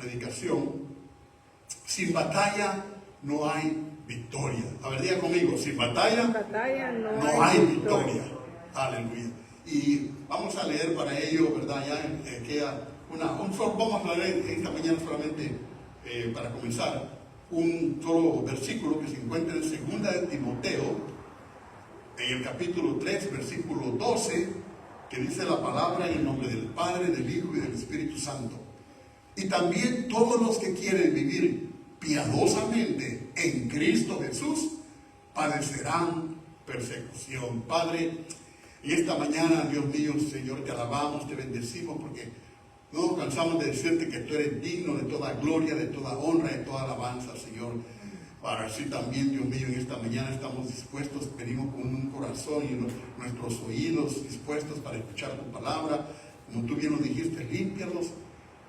predicación, sin batalla no hay victoria. A ver, diga conmigo, sin batalla no hay victoria. Aleluya. Y vamos a leer para ello, ¿verdad? Ya queda vamos a leer esta mañana solamente para comenzar un solo versículo que se encuentra en 2 de Timoteo, en el capítulo 3, versículo 12, que dice la palabra en el nombre del Padre, del Hijo y del Espíritu Santo. Y también todos los que quieren vivir piadosamente en Cristo Jesús padecerán persecución. Padre, y esta mañana, Dios mío, Señor, te alabamos, te bendecimos, porque no nos cansamos de decirte que tú eres digno de toda gloria, de toda honra, de toda alabanza, Señor. Para así también, Dios mío, en esta mañana estamos dispuestos, venimos con un corazón y nuestros oídos dispuestos para escuchar tu palabra. Como tú bien nos dijiste, límpialos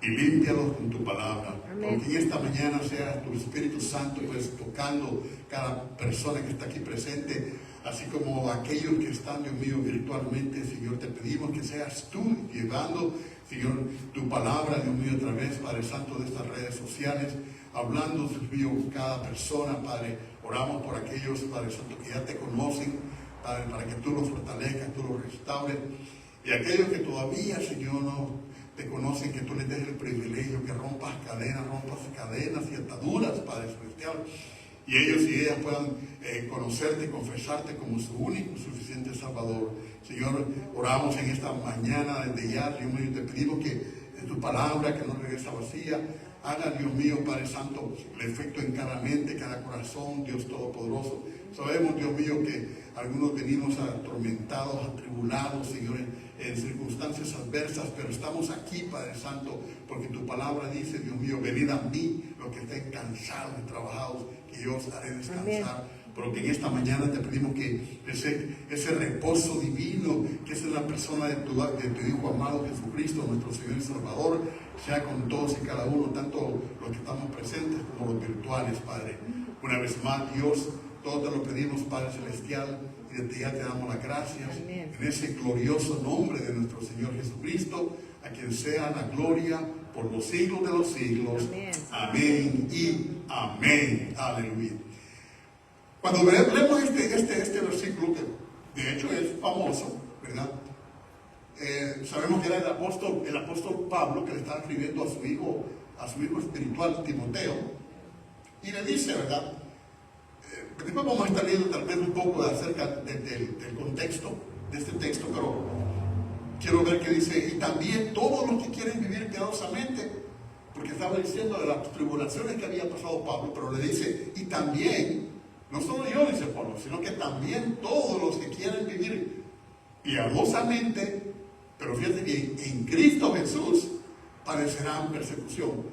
y límpialos con tu palabra. Amén. Porque en esta mañana sea tu Espíritu Santo pues tocando cada persona que está aquí presente, así como aquellos que están, Dios mío, virtualmente. Señor, te pedimos que seas tú llevando, Señor, tu palabra, Dios mío, a través, Padre Santo, de estas redes sociales, hablando, Dios mío, cada persona, Padre. Oramos por aquellos, Padre Santo, que ya te conocen, Padre, para que tú los fortalezcas, tú los restaures. Y aquellos que todavía, Señor, no te conocen, que tú les des el privilegio, que rompas cadenas y ataduras, Padre Celestial. Y ellos y ellas puedan conocerte, confesarte como su único y suficiente Salvador. Señor, oramos en esta mañana desde ya, Dios mío, te pedimos que tu palabra, que no regresa vacía, haga, Dios mío, Padre Santo, el efecto en cada mente, cada corazón, Dios Todopoderoso. Sabemos, Dios mío, que algunos venimos atormentados, atribulados, Señor, en circunstancias adversas, pero estamos aquí, Padre Santo, porque tu palabra dice, Dios mío, venid a mí, los que estén cansados y trabajados, que yo os haré descansar. Amén. Pero que en esta mañana te pedimos que ese reposo divino, que es en la persona de tu Hijo amado Jesucristo, nuestro Señor y Salvador, sea con todos y cada uno, tanto los que estamos presentes como los virtuales, Padre. Una vez más, Dios, todo te lo pedimos, Padre Celestial, y desde ya te damos las gracias. Amén. En ese glorioso nombre de nuestro Señor Jesucristo, a quien sea la gloria por los siglos de los siglos. Amén, amén y amén. Aleluya. Cuando leemos este versículo, que de hecho es famoso, ¿verdad? Sabemos que era el apóstol Pablo, que le estaba escribiendo a su hijo espiritual, Timoteo, y le dice, ¿verdad? Después vamos a estar leyendo tal vez un poco acerca del contexto de este texto, pero quiero ver que dice, y también todos los que quieren vivir piadosamente, porque estaba diciendo de las tribulaciones que había pasado Pablo, pero le dice, y también, no solo yo, dice Pablo, sino que también todos los que quieren vivir piadosamente, pero fíjate bien, en Cristo Jesús padecerán persecución.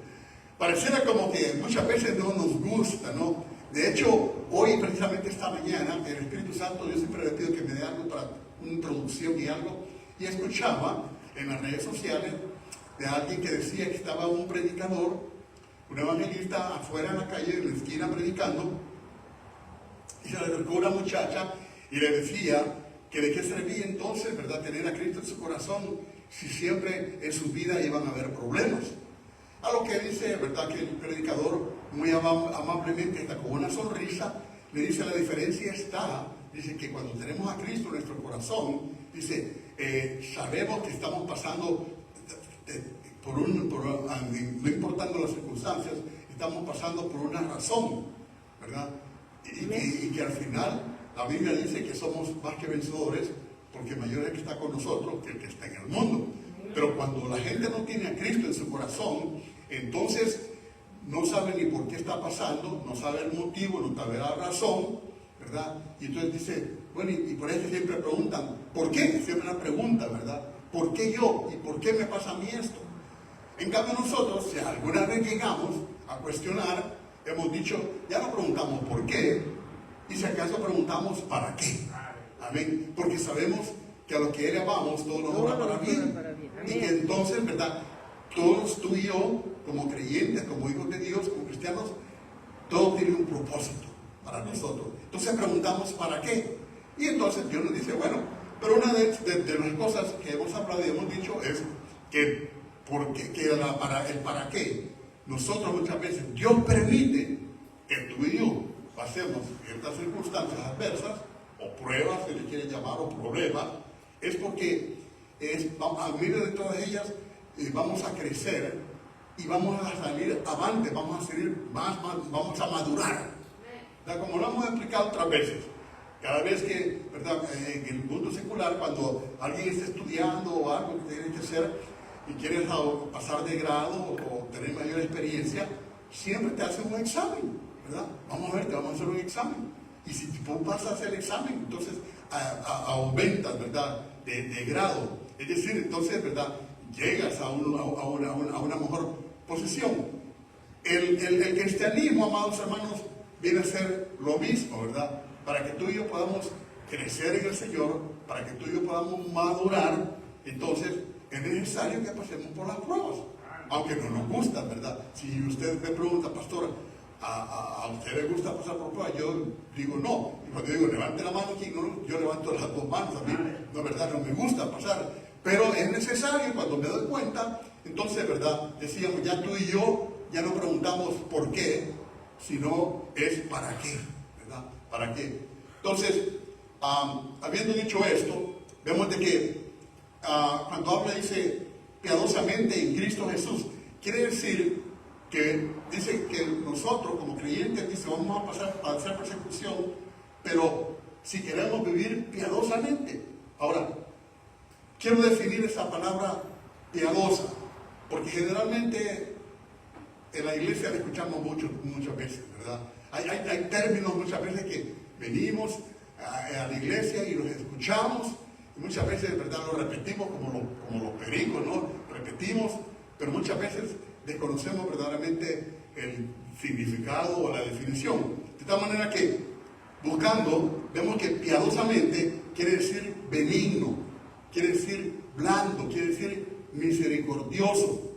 Pareciera como que muchas veces no nos gusta, ¿no? De hecho, hoy precisamente esta mañana, el Espíritu Santo, yo siempre le pido que me dé algo para una introducción y algo, y escuchaba en las redes sociales de alguien que decía que estaba un predicador, un evangelista afuera en la calle, en la esquina predicando, y se le acercó una muchacha y le decía que de qué servía entonces, ¿verdad?, tener a Cristo en su corazón si siempre en su vida iban a haber problemas. A lo que dice, ¿verdad?, que el predicador muy amablemente, hasta con una sonrisa, le dice: la diferencia está, dice, que cuando tenemos a Cristo en nuestro corazón, dice, sabemos que estamos pasando no importando las circunstancias, estamos pasando por una razón, ¿verdad? Y que al final la Biblia dice que somos más que vencedores, porque mayor es el que está con nosotros que el que está en el mundo. Pero cuando la gente no tiene a Cristo en su corazón, entonces no sabe ni por qué está pasando, no sabe el motivo, no sabe la razón, ¿verdad? Y entonces dice, bueno, y por eso siempre preguntan, ¿por qué? Siempre una pregunta, ¿verdad? ¿Por qué yo? ¿Y por qué me pasa a mí esto? En cambio nosotros, si alguna vez llegamos a cuestionar, hemos dicho, ya no preguntamos por qué, y si acaso preguntamos para qué. Amén. Porque sabemos que a lo que Él vamos, todo nos obra para bien. Y que entonces, ¿verdad?, todos tú y yo, como creyentes, como hijos de Dios, como cristianos, todo tiene un propósito para nosotros. Entonces preguntamos ¿para qué? Y entonces Dios nos dice, bueno, pero una de las cosas que hemos hablado y hemos dicho es que el para qué nosotros muchas veces, Dios permite que tú y yo pasemos ciertas circunstancias adversas, o pruebas, si le quieren llamar, o problemas, es porque a medio de todas ellas vamos a crecer y vamos a salir avante, vamos a salir vamos a madurar. Como lo hemos explicado otras veces, cada vez que, ¿verdad?, en el mundo secular, cuando alguien está estudiando o algo que tiene que hacer y quieres pasar de grado o tener mayor experiencia, siempre te hacen un examen, ¿verdad? Vamos a ver, te vamos a hacer un examen. Y si tú pasas el examen, entonces aumentas, ¿verdad?, de grado. Es decir, entonces, ¿verdad?, llegas a una mejor posición. El cristianismo, amados hermanos, viene a ser lo mismo, ¿verdad? Para que tú y yo podamos crecer en el Señor, para que tú y yo podamos madurar, entonces es necesario que pasemos por las pruebas, aunque no nos gustan, ¿verdad? Si usted me pregunta, pastor, ¿a usted le gusta pasar por pruebas? Yo digo no. Y cuando digo levante la mano aquí, no, yo levanto las dos manos. A mí, no, ¿verdad?, no me gusta pasar, pero es necesario. Cuando me doy cuenta, entonces, ¿verdad?, decíamos, ya tú y yo ya no preguntamos por qué, sino es para qué, ¿verdad? ¿Para qué? Entonces, habiendo dicho esto, vemos de que cuando habla, dice, piadosamente en Cristo Jesús, quiere decir que dice que nosotros como creyentes, dice, vamos a pasar a hacer persecución, pero si queremos vivir piadosamente. Ahora, quiero definir esa palabra piadosa, porque generalmente en la iglesia la escuchamos muchas veces, ¿verdad? Hay términos muchas veces que venimos a la iglesia y los escuchamos, y muchas veces, ¿verdad?, lo repetimos como los pericos, ¿no? Repetimos, pero muchas veces desconocemos verdaderamente el significado o la definición. De tal manera que, buscando, vemos que piadosamente quiere decir benigno, quiere decir blando, quiere decir misericordioso,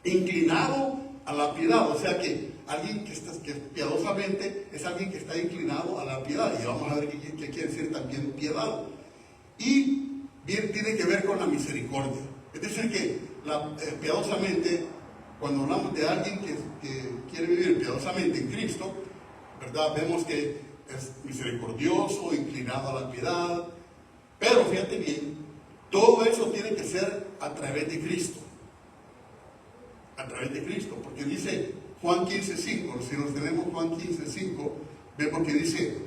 inclinado a la piedad. O sea que alguien que piadosamente es alguien que está inclinado a la piedad. Y vamos a ver qué quiere decir también piedad. Y bien tiene que ver con la misericordia. Es decir que piadosamente, cuando hablamos de alguien que quiere vivir piadosamente en Cristo, ¿verdad?, vemos que es misericordioso, inclinado a la piedad. Pero fíjate bien, todo eso tiene que ser a través de Cristo. A través de Cristo, porque dice Juan 15:5, si nos tenemos Juan 15:5, vemos que dice,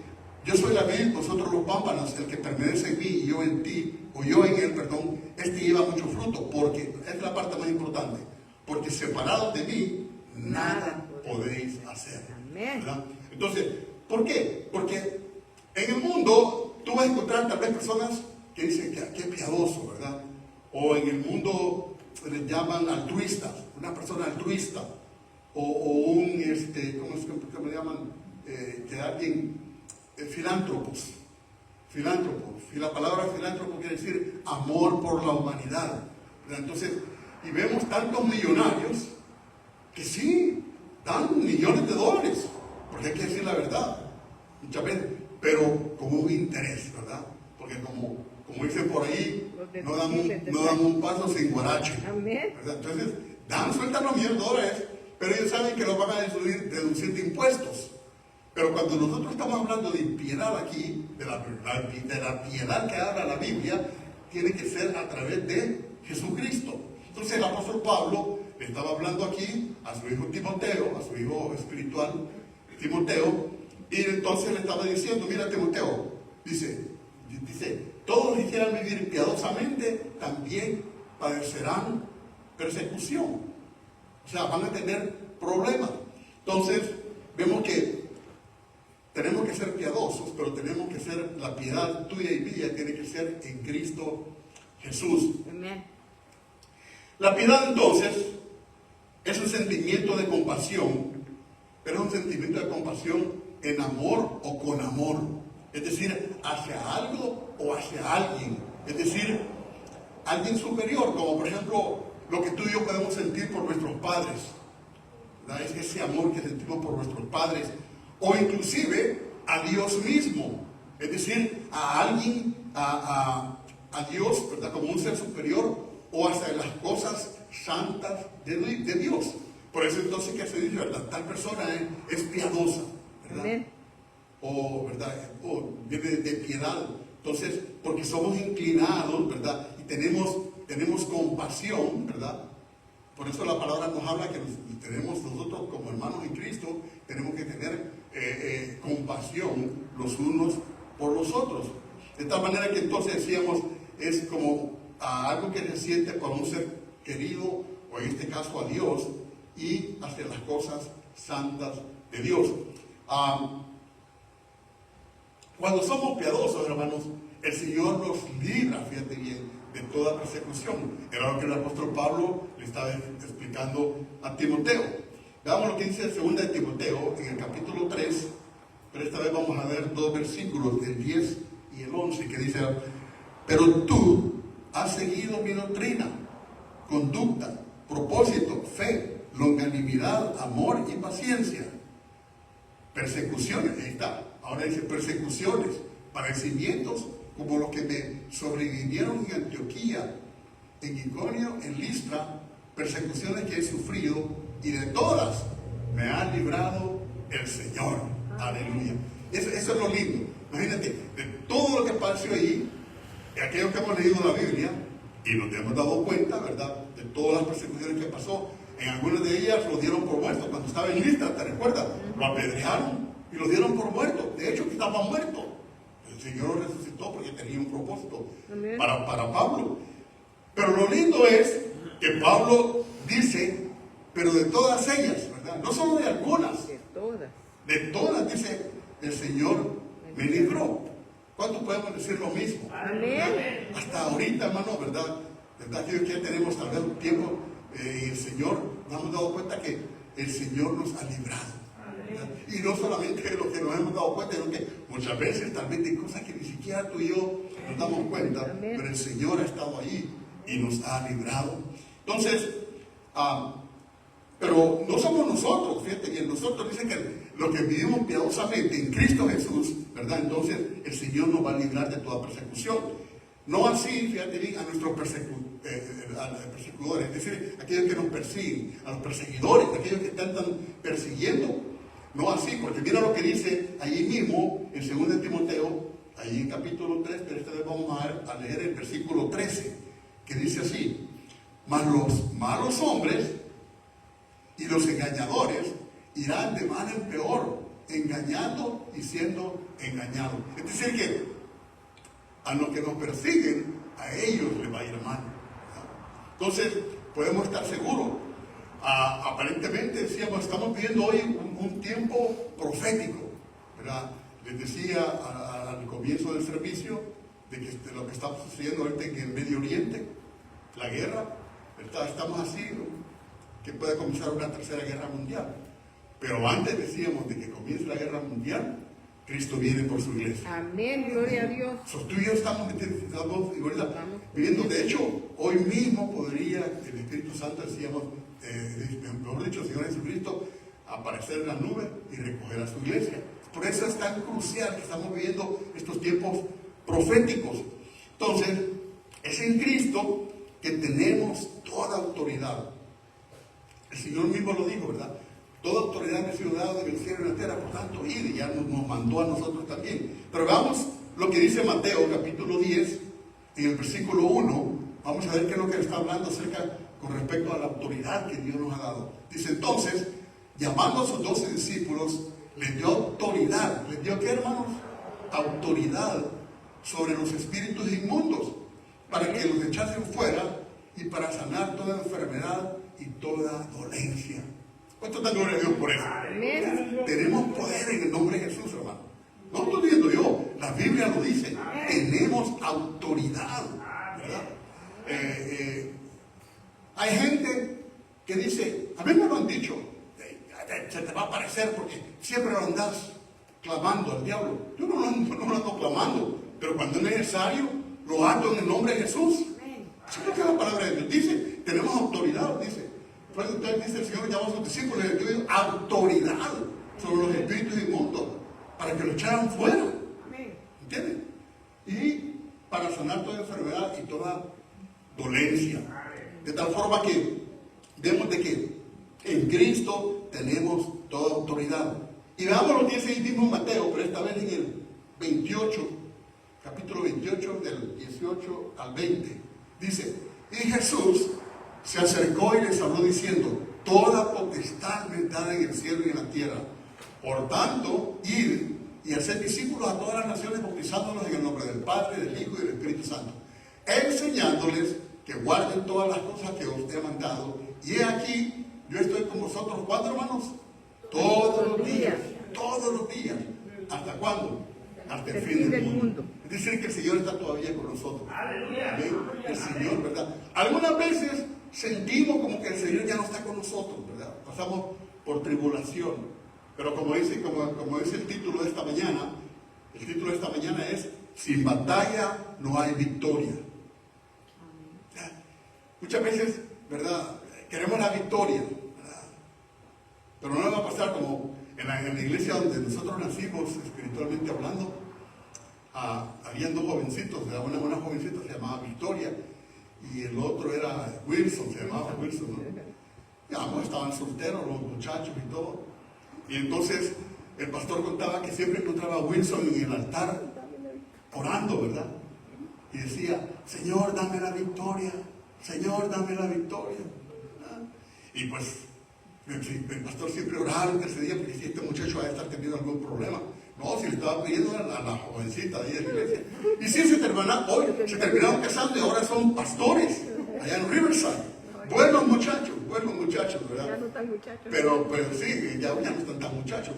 yo soy la vid, vosotros los pámpanos, el que permanece en mí y yo en ti, o yo en él, perdón, este lleva mucho fruto, porque es la parte más importante, porque separados de mí, nada podéis hacer. ¿Verdad? Entonces, ¿por qué? Porque en el mundo tú vas a encontrar tal vez personas que dicen que es piadoso, ¿verdad? O en el mundo les llaman altruistas, una persona altruista, o un, ¿cómo es que me llaman? Que alguien, filántropos. Y la palabra filántropo quiere decir amor por la humanidad, ¿verdad? Entonces, y vemos tantos millonarios que sí, dan millones de dólares, porque hay que decir la verdad, muchas veces, pero con un interés, ¿verdad? Porque como dicen por ahí, no dan un paso sin guarache. ¿Verdad? Entonces, sueltan los millones de dólares, pero ellos saben que los van a deducir de impuestos. Pero cuando nosotros estamos hablando de impiedad aquí, de la piedad que habla la Biblia, tiene que ser a través de Jesucristo. Entonces el apóstol Pablo le estaba hablando aquí a su hijo Timoteo, a su hijo espiritual Timoteo, y entonces le estaba diciendo, mira Timoteo, dice, todos los que quieran vivir piadosamente también padecerán persecución. O sea, van a tener problemas. Entonces, vemos que tenemos que ser piadosos, pero tenemos que ser, la piedad tuya y mía tiene que ser en Cristo Jesús. Amén. La piedad entonces es un sentimiento de compasión, pero es un sentimiento de compasión en amor o con amor. Es decir, hacia algo o hacia alguien. Es decir, alguien superior, como por ejemplo lo que tú y yo podemos sentir por nuestros padres. ¿Verdad? Es ese amor que sentimos por nuestros padres. O inclusive a Dios mismo. Es decir, a alguien, a Dios, ¿verdad?, como un ser superior, o hacia las cosas santas de Dios. Por eso entonces que se dice, ¿verdad? Tal persona es piadosa, ¿verdad? Amén. O, ¿verdad? O viene de piedad. Entonces, porque somos inclinados, ¿verdad? Y tenemos compasión, ¿verdad? Por eso la palabra nos habla que tenemos nosotros como hermanos en Cristo, tenemos que tener compasión los unos por los otros. De tal manera que entonces decíamos, es como algo que se siente por un ser querido, o en este caso a Dios, y hacia las cosas santas de Dios. Cuando somos piadosos, hermanos, el Señor nos libra, fíjate bien, de toda persecución. Era lo que el apóstol Pablo le estaba explicando a Timoteo. Veamos lo que dice el 2 de Timoteo en el capítulo 3, pero esta vez vamos a ver dos versículos, el 10 y el 11, que dice: pero tú has seguido mi doctrina, conducta, propósito, fe, longanimidad, amor y paciencia. Persecuciones, ahí está. Ahora dice persecuciones, padecimientos como los que me sobrevivieron en Antioquía, en Iconio, en Listra, persecuciones que he sufrido, y de todas me ha librado el Señor. Aleluya. Eso es lo lindo. Imagínate, de todo lo que pasó ahí, de aquello que hemos leído en la Biblia, y nos hemos dado cuenta, ¿verdad?, de todas las persecuciones que pasó. En algunas de ellas lo dieron por muerto. Cuando estaba en Listra, ¿te recuerdas? Lo apedrearon y lo dieron por muerto. De hecho, que estaba muerto. El Señor lo resucitó porque tenía un propósito para Pablo. Pero lo lindo es que Pablo dice, pero de todas ellas, ¿verdad? No solo de algunas. De todas, dice, el Señor me libró. ¿Cuántos podemos decir lo mismo? Amén. Hasta ahorita, hermano, ¿verdad? Que ya tenemos tal vez un tiempo, el Señor, nos hemos dado cuenta que el Señor nos ha librado. ¿Verdad? Y no solamente lo que nos hemos dado cuenta, sino que muchas veces tal vez de cosas que ni siquiera tú y yo nos damos cuenta, pero el Señor ha estado ahí y nos ha librado. Entonces, pero no somos nosotros, fíjate bien, nosotros dicen que los que vivimos piadosamente en Cristo Jesús, ¿verdad? Entonces el Señor nos va a librar de toda persecución. No así, fíjate bien, a nuestros persecutores, es decir, aquellos que nos persiguen, a los perseguidores, aquellos que están persiguiendo. No así, porque mira lo que dice allí mismo en 2 de Timoteo, allí en capítulo 3, pero esta vez vamos a leer el versículo 13, que dice así: mas los malos hombres y los engañadores irán de mal en peor, engañando y siendo engañados. Es decir, que a los que nos persiguen, a ellos les va a ir mal. Entonces, podemos estar seguros. Aparentemente, decíamos, estamos viviendo hoy un tiempo profético, ¿verdad? Les decía al comienzo del servicio de lo que está sucediendo ahorita en el Medio Oriente, la guerra, ¿verdad? Estamos así, ¿no?, que puede comenzar una tercera guerra mundial. Pero antes decíamos de que comience la guerra mundial, Cristo viene por su iglesia. Amén, gloria a Dios. Tú y yo estamos viviendo. De hecho, hoy mismo podría el Espíritu Santo, decíamos, mejor dicho, el Señor Jesucristo, aparecer en la nube y recoger a su iglesia. Por eso es tan crucial que estamos viviendo estos tiempos proféticos. Entonces, es en Cristo que tenemos toda autoridad. El Señor mismo lo dijo, ¿verdad? Toda autoridad me ha sido dada del cielo y de la tierra, por tanto, y ya nos mandó a nosotros también. Pero veamos lo que dice Mateo, capítulo 10, en el versículo 1. Vamos a ver qué es lo que está hablando acerca con respecto a la autoridad que Dios nos ha dado. Dice: entonces, llamando a sus 12 discípulos, les dio autoridad. ¿Les dio qué, hermanos? Autoridad sobre los espíritus inmundos, para que los echasen fuera y para sanar toda enfermedad y toda dolencia. ¿Cuánto está gloria a Dios por eso? Amén. Tenemos poder en el nombre de Jesús, hermano. No lo estoy diciendo yo, la Biblia lo dice. Tenemos autoridad, ¿verdad? Hay gente que dice, a mí me lo han dicho, se te va a aparecer porque siempre lo andas clamando al diablo. Yo no lo ando clamando, pero cuando es necesario, lo hago en el nombre de Jesús. Eso es lo que la palabra de Dios dice. Tenemos autoridad, dice. Entonces dice el Señor, llama a sus discípulos, y yo digo, autoridad sobre los espíritus inmundos, para que lo echaran fuera. ¿Entienden? Y para sanar toda enfermedad y toda dolencia. De tal forma que vemos de que En Cristo tenemos toda autoridad. Y veamos lo que dice ahí mismo Mateo, pero esta vez en el 28, capítulo 28, del 18 al 20. Dice, y Jesús se acercó y les habló diciendo, toda potestad me es dada en el cielo y en la tierra. Por tanto, id y hacer discípulos a todas las naciones, bautizándolos en el nombre del Padre, del Hijo y del Espíritu Santo, enseñándoles que guarden todas las cosas que os he mandado. Y he aquí, yo estoy con vosotros, ¿cuándo, hermanos? Todos los días. Todos los días. ¿Hasta cuándo? Hasta el fin del mundo. Es decir, que el Señor está todavía con nosotros. ¿Amén? El Señor, ¿verdad? Algunas veces sentimos como que el Señor ya no está con nosotros, ¿verdad? Pasamos por tribulación. Pero como dice el título de esta mañana, el título de esta mañana es sin batalla no hay victoria. Muchas veces, ¿verdad? Queremos la victoria, ¿verdad? Pero no nos va a pasar como en la iglesia donde nosotros nacimos, espiritualmente hablando. Habían dos jovencitos, una jovencita se llamaba Victoria y el otro era Wilson, se llamaba Wilson, ¿no? Y ambos estaban solteros, los muchachos y todo. Y entonces el pastor contaba que siempre encontraba a Wilson en el altar orando, ¿verdad? Y decía, Señor, dame la victoria, Señor, dame la victoria. ¿verdad? Y pues el pastor siempre oraba, intercedía, porque si este muchacho va a estar teniendo algún problema. No, si le estaba pidiendo a la jovencita ahí de la iglesia. Y sí, se terminaron casando y ahora son pastores allá en Riverside. Buenos muchachos, ¿verdad? Ya no están muchachos. Pero sí, ya no están tan muchachos.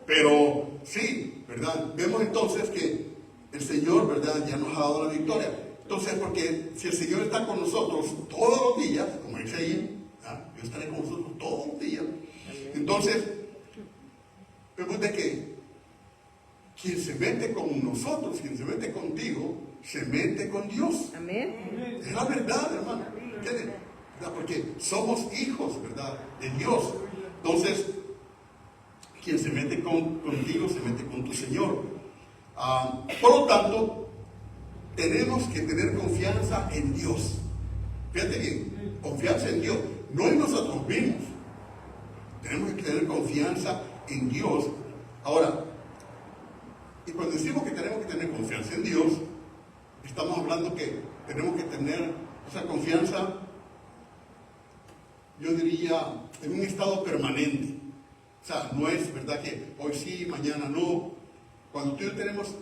Pero sí, ¿verdad? Vemos entonces que el Señor, ¿verdad? Ya nos ha dado la victoria. Entonces, porque si el Señor está con nosotros todos los días, como dice ahí, ¿verdad? Yo estaré con nosotros todos los días. Entonces, vemos de que quien se mete con nosotros, quien se mete contigo, se mete con Dios. Amén. Es la verdad, hermano. ¿Entienden? Porque somos hijos, ¿verdad? De Dios. Entonces, quien se mete contigo, se mete con tu Señor. Por lo tanto, tenemos que tener confianza en Dios. Fíjate bien, confianza en Dios, no en nosotros mismos. Tenemos que tener confianza en Dios. Ahora, y cuando decimos que tenemos que tener confianza en Dios, estamos hablando que tenemos que tener esa confianza, yo diría, en un estado permanente. O sea, no es verdad que hoy sí, mañana no. Cuando tú y yo tenemos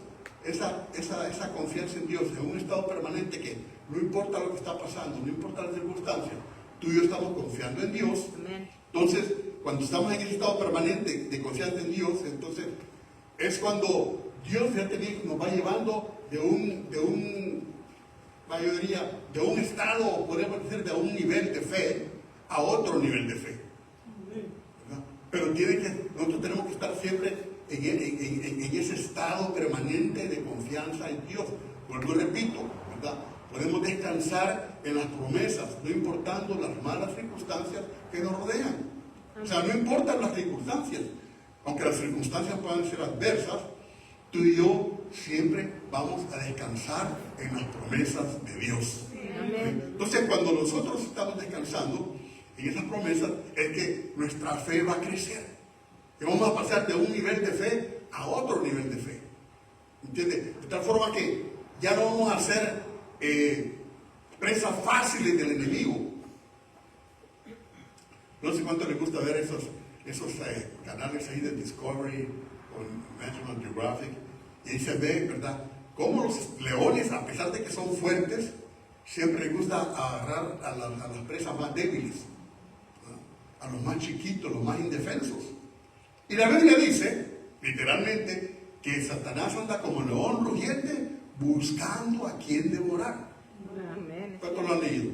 esa confianza en Dios, en un estado permanente, que no importa lo que está pasando, no importa las circunstancias, tú y yo estamos confiando en Dios. Amén. Entonces, cuando estamos en ese estado permanente de confianza en Dios, entonces es cuando Dios, fíjate bien, nos va llevando de un estado, podemos decir, de un nivel de fe a otro nivel de fe. ¿verdad? Pero nosotros tenemos que estar siempre en ese estado permanente de confianza en Dios. Vuelvo y repito, ¿verdad? Podemos descansar en las promesas, no importando las malas circunstancias que nos rodean. O sea, no importan las circunstancias, aunque las circunstancias puedan ser adversas, tú y yo siempre vamos a descansar en las promesas de Dios. Amén. Entonces, cuando nosotros estamos descansando en esas promesas, es que nuestra fe va a crecer. Y vamos a pasar de un nivel de fe a otro nivel de fe. ¿Entiendes? De tal forma que ya no vamos a ser presas fáciles del enemigo. No sé cuánto les gusta ver esos canales ahí de Discovery o National Geographic. Y ahí se ve, ¿verdad?, cómo los leones, a pesar de que son fuertes, siempre les gusta agarrar a las presas más débiles, ¿no? A los más chiquitos, los más indefensos. Y la Biblia dice, literalmente, que Satanás anda como león rugiente buscando a quien devorar. Amén. ¿Cuántos lo han leído?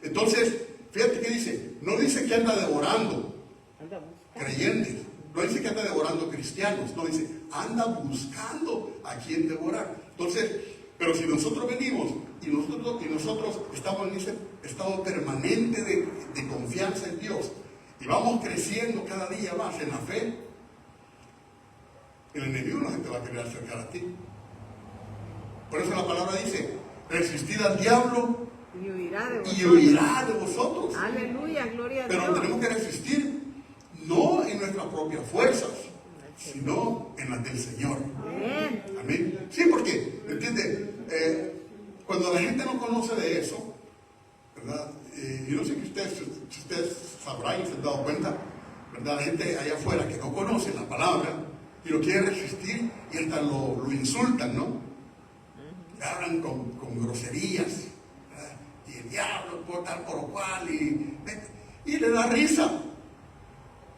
Entonces, fíjate que dice, no dice que anda devorando creyentes, no dice que anda devorando cristianos, no dice, anda buscando a quien devorar. Entonces, pero si nosotros venimos y nosotros estamos en ese estado permanente de confianza en Dios y vamos creciendo cada día más en la fe, el enemigo no se te va a querer acercar a ti. Por eso la palabra dice, resistid al diablo Y y huirá de vosotros. Aleluya, gloria a Dios. Pero tenemos que resistir, no en nuestras propias fuerzas, sino en las del Señor. Amén. Amén. Sí, porque, ¿entiende? Cuando la gente no conoce de eso, ¿verdad? Yo no sé si ustedes sabrán y se han dado cuenta, ¿verdad? La gente allá afuera que no conoce la palabra y lo quiere resistir y hasta lo insultan, ¿no? Le hablan con groserías, ¿verdad? Y el diablo por tal por cual y le da risa.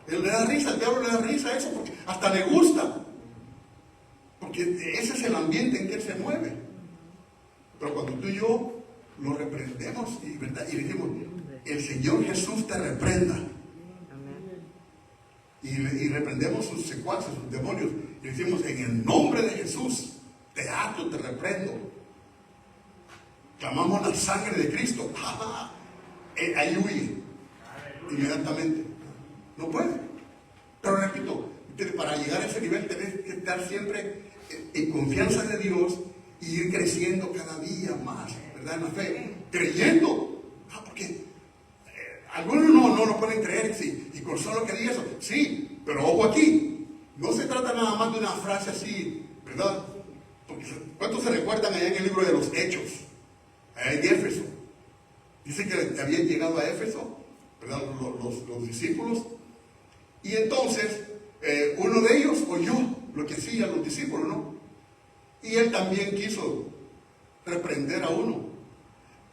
Él le da risa, el diablo le da risa a eso porque hasta le gusta. Porque ese es el ambiente en que él se mueve. Pero cuando tú y yo lo reprendemos ¿verdad? Y decimos, el Señor Jesús te reprenda. Amén. Y reprendemos sus secuaces, sus demonios. Y decimos, en el nombre de Jesús, te ato, te reprendo. Clamamos la sangre de Cristo. Ahí huye inmediatamente. No puede. Pero repito, para llegar a ese nivel tenés que estar siempre en confianza de Dios y ir creciendo cada día más, ¿verdad? En la fe, creyendo. Porque algunos no lo pueden creer, sí, y con solo que diga eso, sí, pero ojo aquí, no se trata nada más de una frase así, ¿verdad? Porque ¿cuántos se recuerdan allá en el libro de los Hechos? Allá en Éfeso. Dice que habían llegado a Éfeso, ¿verdad? Los discípulos. Y entonces, uno de ellos oyó lo que hacían los discípulos, ¿no? Y él también quiso reprender a uno.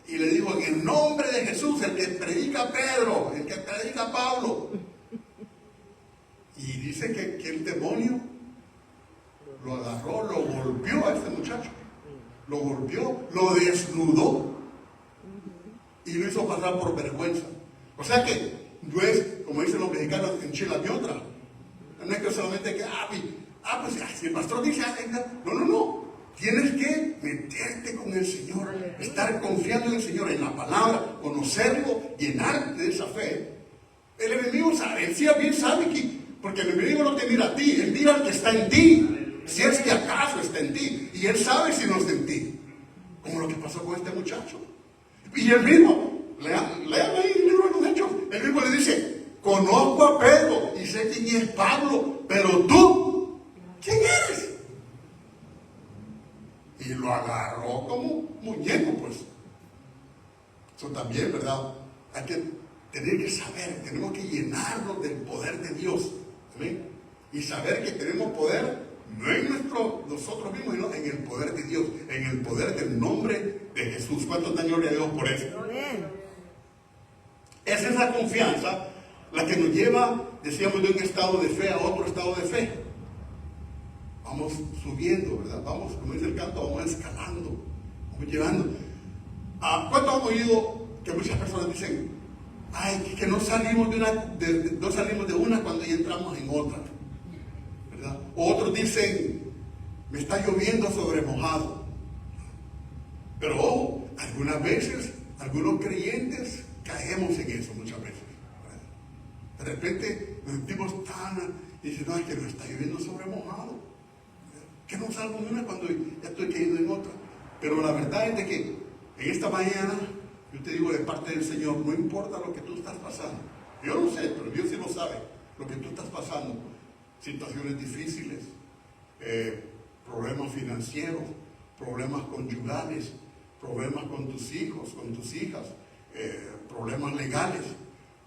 Y le dijo, en el nombre de Jesús, el que predica Pedro, el que predica Pablo. Y dice que el demonio lo agarró, lo golpeó a este muchacho. Lo golpeó, lo desnudó. Y lo hizo pasar por vergüenza. O sea que no es, como dicen los mexicanos, en Chile mi otra. No es que solamente que, pues si el pastor dice, no. Tienes que meterte con el Señor, estar confiando en el Señor, en la palabra, conocerlo, llenarte de esa fe. El enemigo sabe, él sí bien sabe que, porque el enemigo no te mira a ti, él mira al que está en ti, si es que acaso está en ti, y él sabe si no está en ti, como lo que pasó con este muchacho. Y él mismo, lean ahí el libro de los Hechos, él mismo le dice, conozco a Pedro y sé quién es Pablo, pero tú, ¿quién eres? Y lo agarró como muñeco, pues. Eso también, ¿verdad? Hay que tener que saber, tenemos que llenarnos del poder de Dios. ¿Amén? Y saber que tenemos poder, no en nosotros mismos, sino en el poder de Dios, en el poder del nombre de Jesús. ¿Cuántos dan gloria a Dios por eso? Amén. Es esa confianza la que nos lleva, decíamos, de un estado de fe a otro estado de fe. Vamos subiendo, ¿verdad? Vamos, como dice el canto, vamos escalando, vamos llevando. ¿Cuánto hemos oído que muchas personas dicen, que no salimos no salimos de una cuando ya entramos en otra, ¿verdad? O otros dicen, me está lloviendo sobre mojado. Pero ojo, algunas veces, algunos creyentes caemos en eso muchas veces, ¿verdad? De repente nos sentimos y dicen, no, es que nos está lloviendo sobre mojado. Que no salgo de una cuando ya estoy cayendo en otra. Pero la verdad es de que en esta mañana, yo te digo de parte del Señor, no importa lo que tú estás pasando. Yo no sé, pero Dios sí lo sabe. Lo que tú estás pasando, situaciones difíciles, problemas financieros, problemas conyugales, problemas con tus hijos, con tus hijas, problemas legales,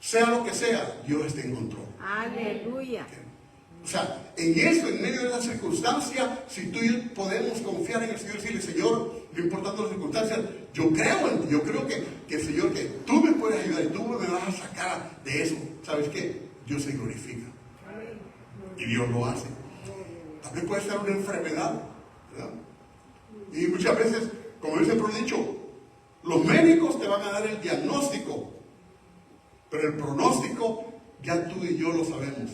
sea lo que sea, Dios está en control. Aleluya. O sea, en eso, en medio de las circunstancias, si tú y yo podemos confiar en el Señor y decirle, Señor, no importando las circunstancias, yo creo en ti, yo creo que Señor, que tú me puedes ayudar y tú me vas a sacar de eso. ¿Sabes qué? Dios se glorifica. Y Dios lo hace. También puede ser una enfermedad, ¿verdad? Y muchas veces, como yo siempre he dicho, los médicos te van a dar el diagnóstico, pero el pronóstico ya tú y yo lo sabemos.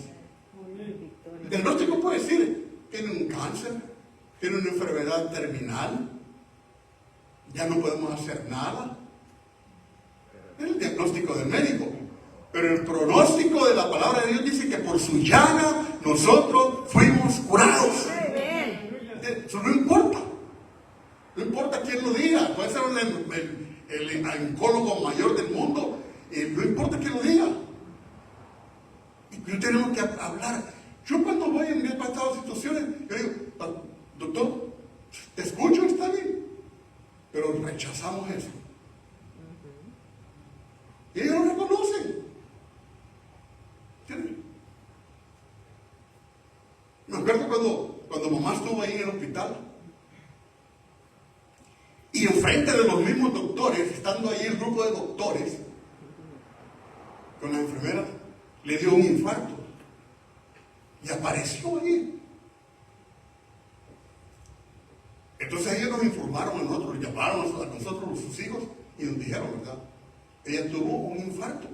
El diagnóstico puede decir, tiene un cáncer, tiene una enfermedad terminal, ya no podemos hacer nada. Es el diagnóstico del médico. Pero el pronóstico de la palabra de Dios dice que por su llaga nosotros fuimos curados. Eso no importa. No importa quién lo diga. Puede ser el oncólogo mayor del mundo, no importa que lo diga. Y tenemos que hablar. Yo cuando voy en estas situaciones, yo digo, doctor, te escucho, está bien, pero rechazamos eso. Y ellos lo reconocen. ¿Entiendes? Me acuerdo cuando mamá estuvo ahí en el hospital. Y enfrente de los mismos doctores, estando ahí el grupo de doctores, con la enfermera, le dio un infarto. Y apareció ahí. Entonces ellos nos informaron a nosotros, llamaron a nosotros, sus hijos, y nos dijeron, ¿verdad? Ella tuvo un infarto.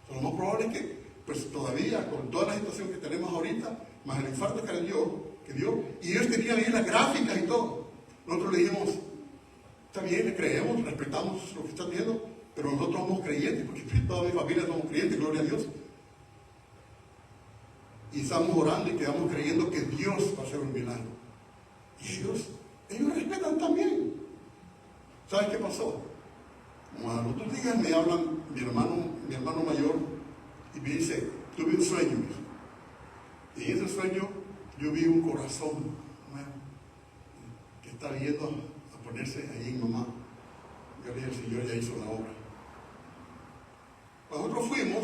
Lo más probable es que, pues todavía, con toda la situación que tenemos ahorita, más el infarto que dio, y ellos tenían ahí las gráficas y todo. Nosotros le dijimos, está bien, le creemos, respetamos lo que están viendo, pero nosotros somos creyentes, porque toda mi familia somos creyentes, gloria a Dios. Y estamos orando y quedamos creyendo que Dios va a hacer un milagro. Y ellos respetan también. ¿Sabes qué pasó? Como a los 2 días me hablan mi hermano mayor, y me dice, tuve un sueño. Y en ese sueño yo vi un corazón nuevo que está yendo a ponerse ahí en mamá. Yo le dije, el Señor ya hizo la obra. Nosotros fuimos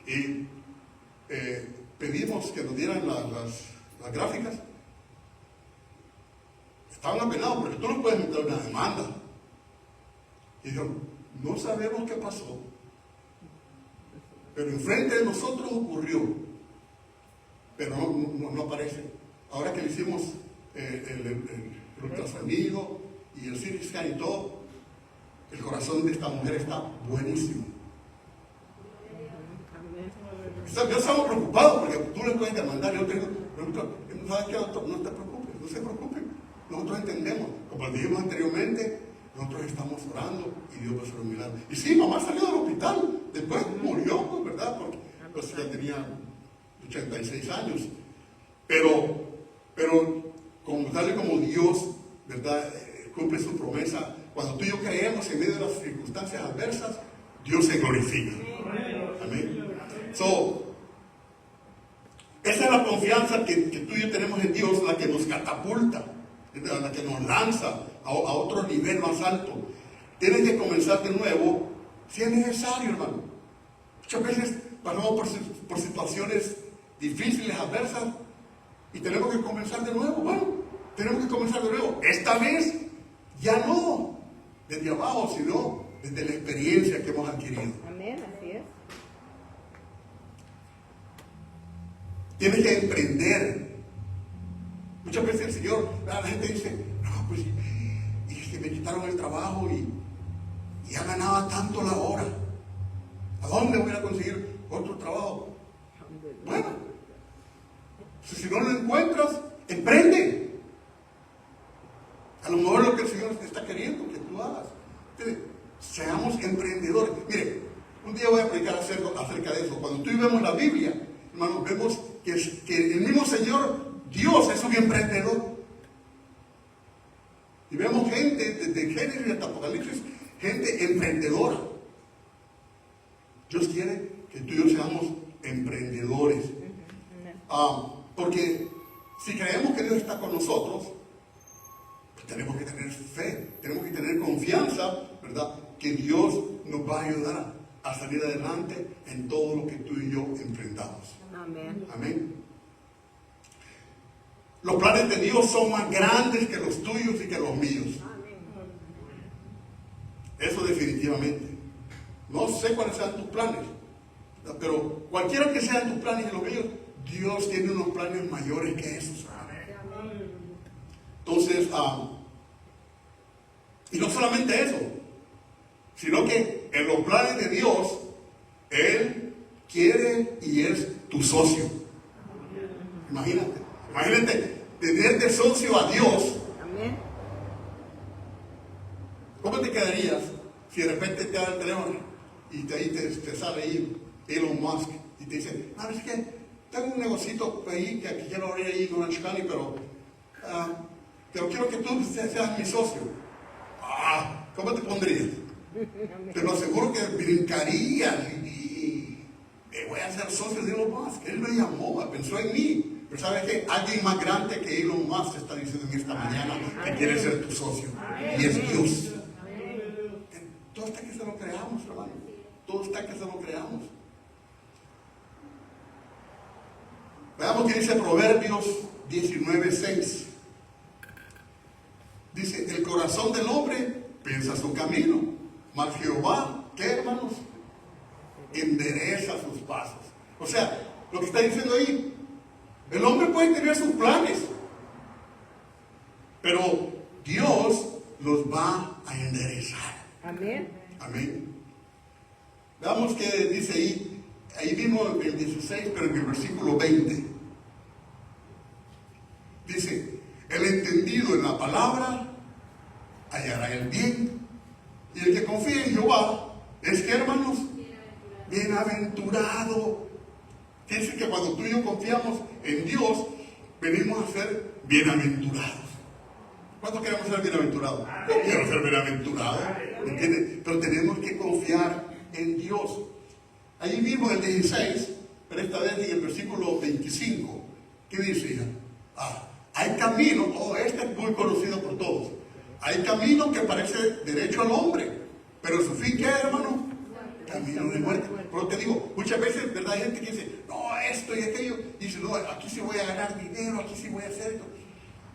y pedimos que nos dieran las gráficas. Estaban apenados porque tú no puedes meter una demanda. Y dijeron, no sabemos qué pasó, pero enfrente de nosotros ocurrió. Pero no aparece. Ahora que le hicimos el ultrasonido y el CT scan y todo, el corazón de esta mujer está buenísimo. Ya estamos preocupados porque tú le puedes demandar. Yo tengo, ¿sabes qué, doctor? No te preocupes, no se preocupen. Nosotros entendemos. Como dijimos anteriormente, nosotros estamos orando y Dios va a hacer un milagro. Y sí, mamá salió del hospital, después murió, pues, ¿verdad? Porque pues, ya tenía 86 años. Pero tal y como Dios, ¿verdad? Cumple su promesa. Cuando tú y yo creemos en medio de las circunstancias adversas, Dios se glorifica. Amén. Esa es la confianza que tú y yo tenemos en Dios, la que nos catapulta, la que nos lanza a otro nivel más alto. Tienes que comenzar de nuevo si es necesario, hermano. Muchas veces pasamos por situaciones difíciles, adversas, y tenemos que comenzar de nuevo. Bueno, tenemos que comenzar de nuevo. Esta vez ya no desde abajo, sino desde la experiencia que hemos adquirido. Amén, así es. Tienes que emprender. Muchas veces el Señor, la gente dice, no, pues, y es que me quitaron el trabajo y ya ganaba tanto la hora. ¿A dónde voy a conseguir otro trabajo? Bueno, si no lo encuentras, emprende. A lo mejor lo que el Señor te está queriendo que tú hagas. Entonces, seamos emprendedores. Mire, un día voy a predicar acerca de eso. Cuando tú y vemos la Biblia, hermanos, vemos que el mismo Señor, Dios, es un emprendedor. Y vemos gente, desde Génesis hasta Apocalipsis, gente emprendedora. Dios quiere que tú y yo seamos emprendedores. Porque si creemos que Dios está con nosotros, pues tenemos que tener fe, tenemos que tener confianza, ¿verdad? Que Dios nos va a ayudar a salir adelante en todo lo que tú y yo enfrentamos. Amén. Amén. Los planes de Dios son más grandes que los tuyos y que los míos. Eso definitivamente. No sé cuáles sean tus planes, pero cualquiera que sean tus planes y los míos, Dios tiene unos planes mayores que esos. Entonces, y no solamente eso, sino que en los planes de Dios, Él quiere y es tu socio. Imagínate, tener de socio a Dios. Amén. ¿Cómo te quedarías si de repente te da el teléfono y ahí te sale ahí Elon Musk y te dice, es que tengo un negocito ahí que quiero abrir ahí en Orange County, pero quiero que tú seas mi socio? ¿Cómo te pondrías? Te lo aseguro que brincarías y voy a ser socio de Elon Musk. Él me llamó, pensó en mí. Pero ¿sabes qué? Alguien más grande que Elon Musk te está diciendo en esta mañana que quiere ser tu socio. Y es Dios. Todo está que se lo creamos, hermano. Todo está que se lo creamos. Veamos qué dice Proverbios 19:6. Dice, el corazón del hombre piensa su camino, mas Jehová, ¿qué, hermanos? Endereza sus pasos. O sea, lo que está diciendo ahí, el hombre puede tener sus planes, pero Dios los va a enderezar. Amén. Amén. Veamos qué dice ahí mismo en el 16, pero en el versículo 20. Dice, el entendido en la palabra hallará el bien, y el que confía en Jehová es que, hermanos, bienaventurado. Dice que cuando tú y yo confiamos en Dios, venimos a ser bienaventurados. ¿Cuántos queremos ser bienaventurados? Yo quiero ser bienaventurado, ¿entiendes? Pero tenemos que confiar en Dios. Allí mismo en el 16, pero esta vez en el versículo 25, ¿qué dice? Hay camino, este es muy conocido por todos. Hay camino que parece derecho al hombre, pero su fin, ¿qué, hermano? Camino de muerte. Pero te digo, muchas veces, ¿verdad? Hay gente que dice, no, esto y aquello. Y dice, no, aquí sí voy a ganar dinero, aquí sí voy a hacer esto.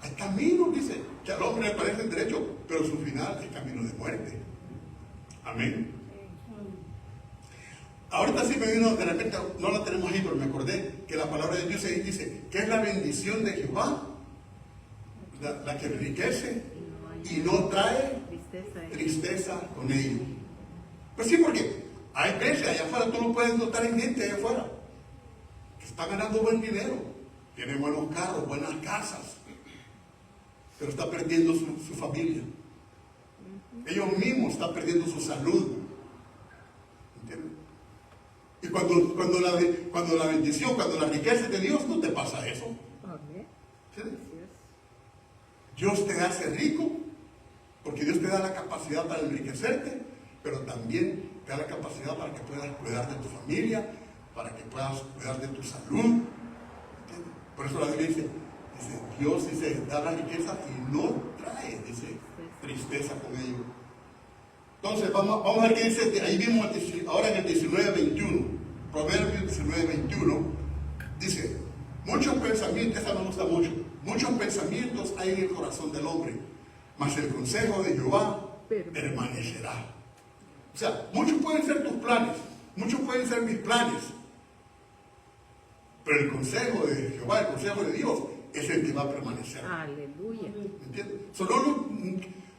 Hay camino, dice, que al hombre le parece derecho, pero su final es camino de muerte. Amén. Ahorita sí me vino, de repente, no la tenemos ahí, pero me acordé que la palabra de Dios dice que es la bendición de Jehová, la que enriquece y no trae tristeza con ello. Pues sí, porque hay veces allá afuera, tú lo puedes notar en gente allá afuera, que está ganando buen dinero, tiene buenos carros, buenas casas, pero está perdiendo su familia. Ellos mismos están perdiendo su salud. ¿Entiendes? Y cuando la bendición, cuando la riqueza es de Dios, no te pasa eso. ¿Sí? Dios te hace rico, porque Dios te da la capacidad para enriquecerte, pero también te da la capacidad para que puedas cuidar de tu familia, para que puedas cuidar de tu salud. ¿Entiendes? Por eso la Biblia dice, Dios da la riqueza y no trae, dice, tristeza con ello. Entonces, vamos a ver qué dice ahí mismo, ahora en el 19:21, Proverbios 19:21, dice, muchos pensamientos, esa me gusta mucho, muchos pensamientos hay en el corazón del hombre, mas el consejo de Jehová permanecerá. O sea, muchos pueden ser tus planes, muchos pueden ser mis planes, pero el consejo de Jehová, el consejo de Dios, es el que va a permanecer. Aleluya. ¿Entiendes?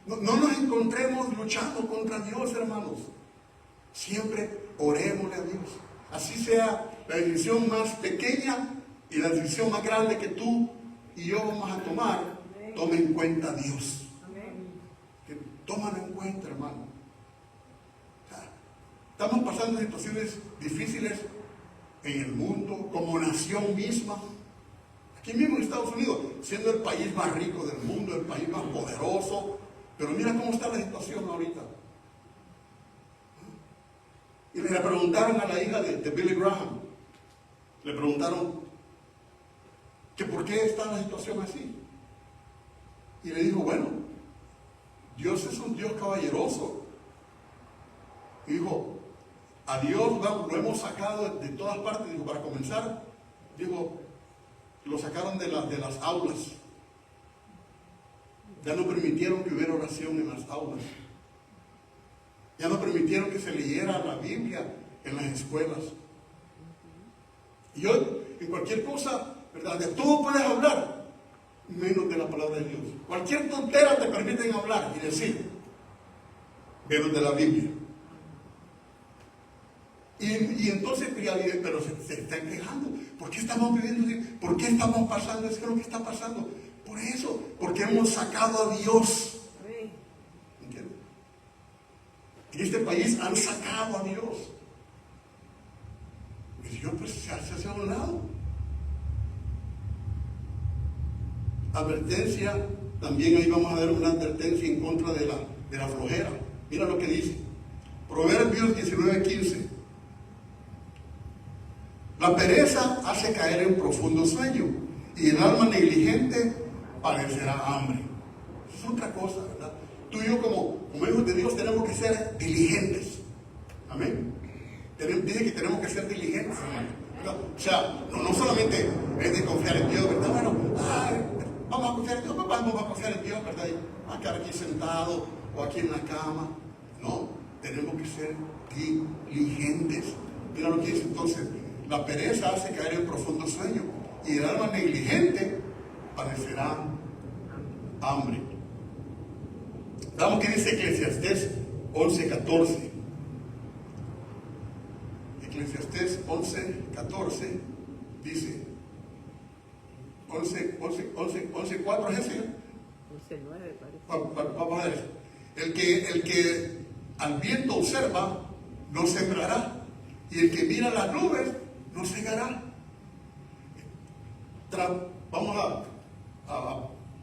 No nos encontremos luchando contra Dios, hermanos. Siempre orémosle a Dios. Así sea la decisión más pequeña y la decisión más grande que tú y yo vamos a tomar, tome en cuenta a Dios. Tómalo en cuenta, hermano. O sea, estamos pasando situaciones difíciles en el mundo, como nación misma. Aquí mismo en Estados Unidos, siendo el país más rico del mundo, el país más poderoso, pero mira cómo está la situación ahorita. Y le preguntaron a la hija de Billy Graham, le preguntaron que por qué está la situación así. Y le dijo, bueno, Dios es un Dios caballeroso. Y dijo, a Dios lo hemos sacado de todas partes. Dijo, para comenzar, dijo, lo sacaron de las aulas. Ya no permitieron que hubiera oración en las aulas. Ya no permitieron que se leyera la Biblia en las escuelas. Y hoy, en cualquier cosa, ¿verdad? De todo puedes hablar, menos de la palabra de Dios. Cualquier tontera te permiten hablar y decir, menos de la Biblia. Y entonces, pero se están quejando. ¿Por qué estamos viviendo así? ¿Por qué estamos pasando? Es que lo que está pasando. Por eso, porque hemos sacado a Dios. ¿Entiendes? En este país han sacado a Dios. Y Dios pues se hace a un lado. Advertencia, también ahí vamos a dar una advertencia en contra de de la flojera. Mira lo que dice. Proverbios 19:15. La pereza hace caer en profundo sueño y el alma negligente padecerá hambre. Eso es otra cosa, ¿verdad? Tú y yo como hijos de Dios tenemos que ser diligentes. Amén. Dice que tenemos que ser diligentes, hermano, ¿verdad? O sea, no solamente es de confiar en Dios, ¿verdad? Bueno, vamos a confiar en Dios, vamos a confiar en Dios, ¿verdad? Y vamos a quedar aquí sentado o aquí en la cama. No, tenemos que ser diligentes. Mira lo que dice entonces. La pereza hace caer en profundo sueño y el alma negligente padecerá hambre. Veamos qué dice Eclesiastés 11:14. Eclesiastés 11:14 dice 11:4 es ese. 11:9 parece. Vamos a ver. El que al viento observa no sembrará, y el que mira las nubes no segará. Vamos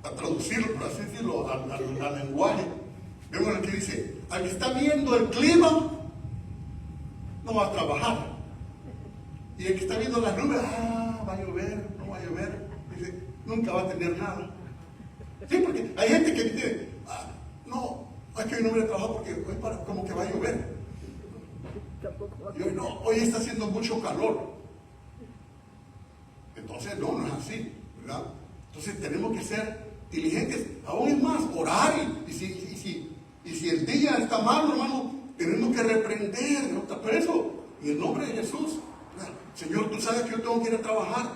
a traducirlo, por así decirlo, al lenguaje. Vemos lo que dice: al que está viendo el clima no va a trabajar, y el que está viendo las nubes, va a llover, no va a llover, dice, nunca va a tener nada. Sí, porque hay gente que dice, no, es que hoy no voy a trabajar porque hoy como que va a llover. Y hoy no, hoy está haciendo mucho calor. Entonces no es así, ¿verdad? Entonces tenemos que ser diligentes, aún es más, orar, y si el día está malo, hermano, tenemos que reprender, ¿no? Pero eso, en el nombre de Jesús, ¿verdad? Señor, tú sabes que yo tengo que ir a trabajar,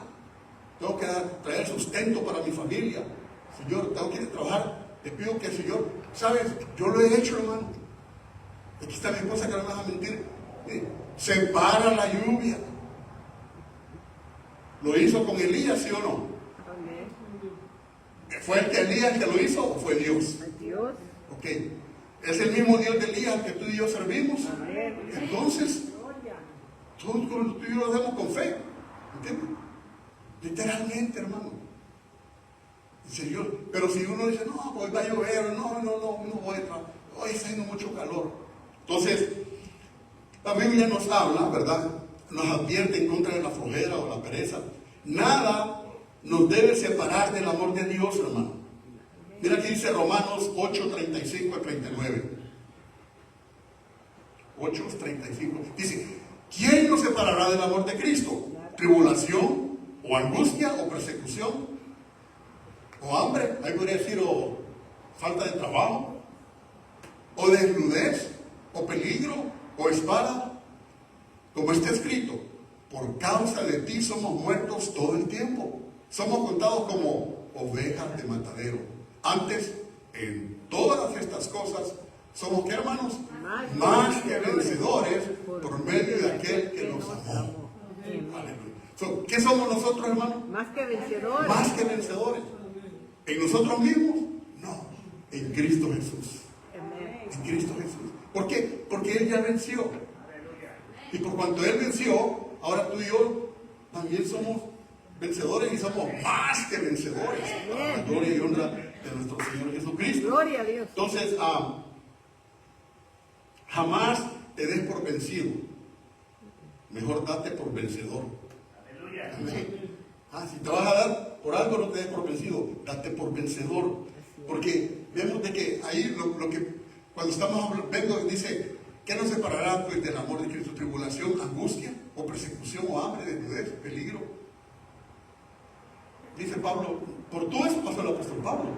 tengo que traer sustento para mi familia, Señor, tengo que ir a trabajar, te pido que el Señor, sabes, yo lo he hecho, hermano. Aquí está mi esposa que no me va a mentir, separa la lluvia. ¿Lo hizo con Elías, sí o no? Amén. ¿Fue el que Elías que lo hizo o fue Dios? Dios. Ok. ¿Es el mismo Dios de Elías que tú y yo servimos? Amén. Entonces, tú y yo lo hacemos con fe. ¿Entiendes? Literalmente, hermano. Señor, pero si uno dice, no, hoy va a llover, no voy a trabajar, hoy está haciendo mucho calor. Entonces, la Biblia nos habla, ¿verdad? Nos advierte en contra de la flojera o la pereza. Nada nos debe separar del amor de Dios, hermano. Mira aquí dice Romanos 8:35-39. 8:35. Dice, ¿quién nos separará del amor de Cristo? ¿Tribulación? ¿O angustia? ¿O persecución? ¿O hambre? Ahí podría decir, o falta de trabajo, o desnudez, o peligro, o espada. Como está escrito, por causa de ti somos muertos todo el tiempo. Somos contados como ovejas de matadero. Antes, en todas estas cosas, somos, ¿qué, hermanos? Más que vencedores por medio de aquel que nos amó. Aleluya. ¿Qué somos nosotros, hermanos? Más que vencedores. Más que vencedores. ¿En nosotros mismos? No. En Cristo Jesús. Amén. En Cristo Jesús. ¿Por qué? Porque Él ya venció. Y por cuanto Él venció, ahora tú y yo también somos vencedores y somos más que vencedores. Para la gloria y honra de nuestro Señor Jesucristo. Gloria a Dios. Entonces, jamás te des por vencido. Mejor date por vencedor. Amén. Si te vas a dar por algo, no te des por vencido, date por vencedor. Porque vemos de que ahí lo que cuando estamos viendo dice, ¿qué nos separará pues del amor de Cristo? ¿Tribulación, angustia, o persecución, o hambre, desnudez, peligro? Dice Pablo, por todo eso pasó el apóstol Pablo.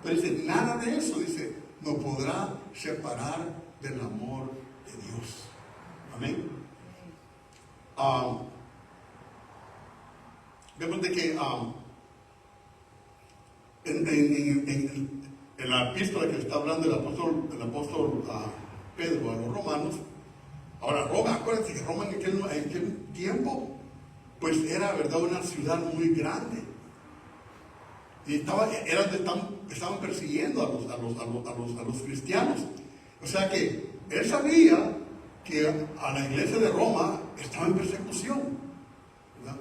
Pero dice, nada de eso, dice, nos podrá separar del amor de Dios. Amén. Vemos de que en la epístola que está hablando el apóstol Pedro a los romanos, ahora Roma, acuérdense que Roma en aquel tiempo, pues era, verdad, una ciudad muy grande. Y estaban persiguiendo a los cristianos. O sea que él sabía que a la iglesia de Roma estaba en persecución, ¿verdad?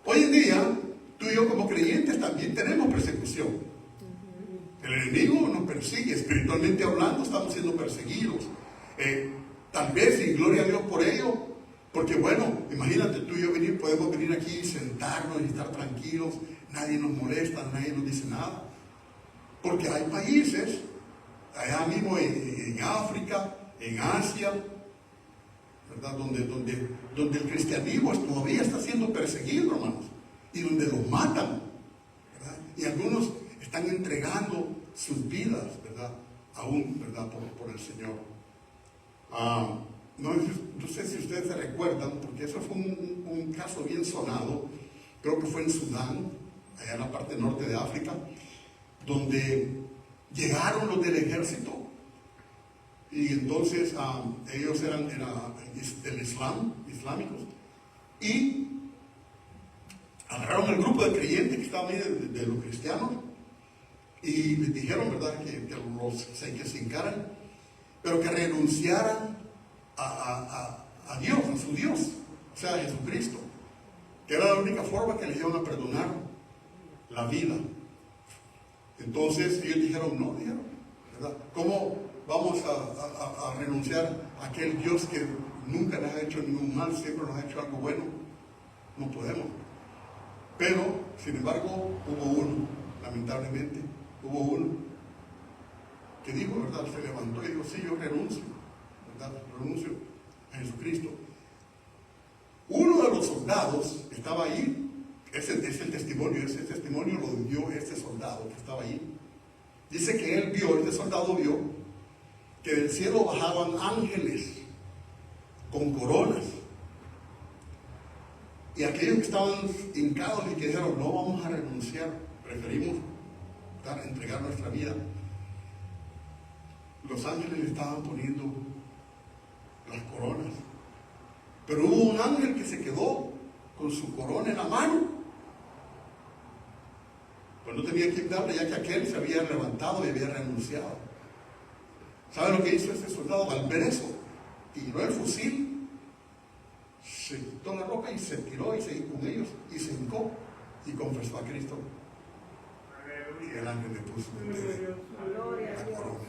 Hoy en día, tú y yo como creyentes también tenemos persecución. El enemigo nos persigue, espiritualmente hablando, estamos siendo perseguidos. Tal vez, y gloria a Dios por ello, porque bueno, imagínate tú y yo podemos venir aquí y sentarnos y estar tranquilos, nadie nos molesta, nadie nos dice nada. Porque hay países, allá mismo en África, en Asia, ¿verdad? Donde el cristianismo todavía está siendo perseguido, hermanos, y donde los matan, ¿verdad? Y algunos están entregando sus vidas, ¿verdad? Aún, ¿verdad? Por el Señor. No sé si ustedes se recuerdan, porque eso fue un caso bien sonado, creo que fue en Sudán, allá en la parte norte de África, donde llegaron los del ejército, y entonces ellos eran del islámicos, y agarraron el grupo de creyentes que estaban ahí de los cristianos, y les dijeron, ¿verdad?, que se hincaran, pero que renunciaran a Dios, a su Dios, o sea, a Jesucristo, que era la única forma que les iban a perdonar la vida. Entonces ellos dijeron, no, ¿verdad? ¿Cómo vamos a renunciar a aquel Dios que nunca nos ha hecho ningún mal, siempre nos ha hecho algo bueno? No podemos. Pero, sin embargo, hubo uno, lamentablemente, que dijo, ¿verdad? Se levantó y dijo, sí, yo renuncio, ¿verdad? Renuncio a Jesucristo. Uno de los soldados estaba ahí. Ese testimonio lo dio este soldado que estaba ahí. Dice que este soldado vio que del cielo bajaban ángeles con coronas. Y aquellos que estaban hincados y que dijeron, no vamos a renunciar, preferimos entregar nuestra vida. Los ángeles le estaban poniendo las coronas. Pero hubo un ángel que se quedó con su corona en la mano. Pues no tenía quien darle, ya que aquel se había levantado y había renunciado. ¿Sabe lo que hizo este soldado? Al ver eso, tiró el fusil, se quitó la ropa y se tiró y se con ellos y se hincó y confesó a Cristo. Y el ángel le puso la corona.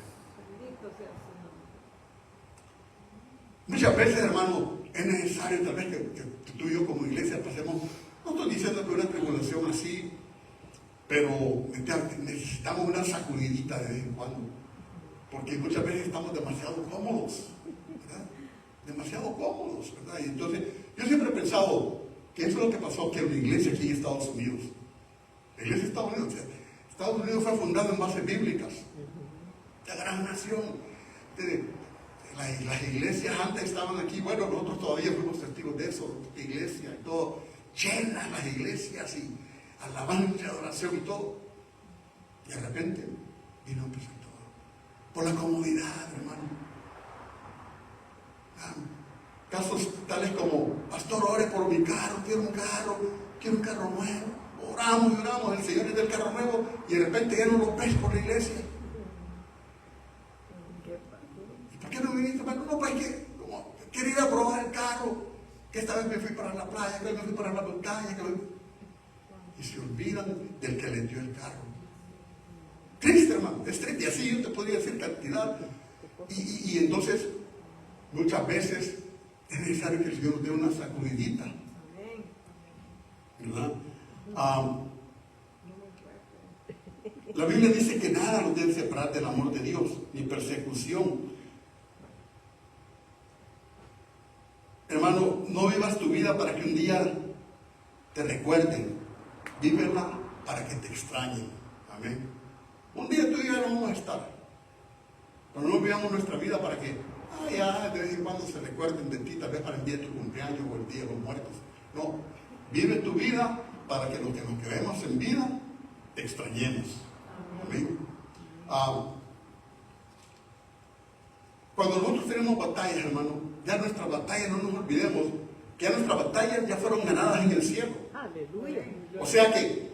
Muchas veces, hermano, es necesario tal vez que tú y yo como iglesia pasemos, no estoy diciendo que una tribulación así, pero necesitamos una sacudidita de vez en cuando, porque muchas veces estamos demasiado cómodos, ¿verdad? Demasiado cómodos, ¿verdad? Y entonces, yo siempre he pensado que eso es lo que pasó aquí en la iglesia aquí en Estados Unidos. La iglesia de Estados Unidos, Estados Unidos fue fundado en bases bíblicas, la gran nación. Las iglesias antes estaban aquí, bueno, nosotros todavía fuimos testigos de eso, iglesia y todo, llenas las iglesias y alabanza, adoración y todo. Y de repente vino a empezar todo. Por la comodidad, hermano. Casos tales como, pastor, ore por mi carro, quiero un carro nuevo. Oramos y oramos, el Señor es del carro nuevo, y de repente ya no lo ves por la iglesia. ¿Por qué no viniste? No, pues que quería ir a probar el carro, que esta vez me fui para la playa, que me fui para la montaña, y se olvidan del que les dio el carro. Triste, hermano, es triste. Y así yo te podría decir cantidad. Y entonces, muchas veces es necesario que el Señor nos dé una sacudidita, ¿verdad? La Biblia dice que nada nos debe separar del amor de Dios, ni persecución. Hermano, no vivas tu vida para que un día te recuerden. Vívela para que te extrañen. Amén. Un día tú y yo no vamos a estar. Pero no vivamos nuestra vida para que ya de vez en cuando se recuerden de ti, tal vez para el día de tu cumpleaños o el día de los muertos. No. Vive tu vida para que los que nos quedemos en vida te extrañemos. Amén. Cuando nosotros tenemos batallas, hermano, ya nuestras batallas, no nos olvidemos que ya nuestras batallas ya fueron ganadas en el cielo. Aleluya. O sea que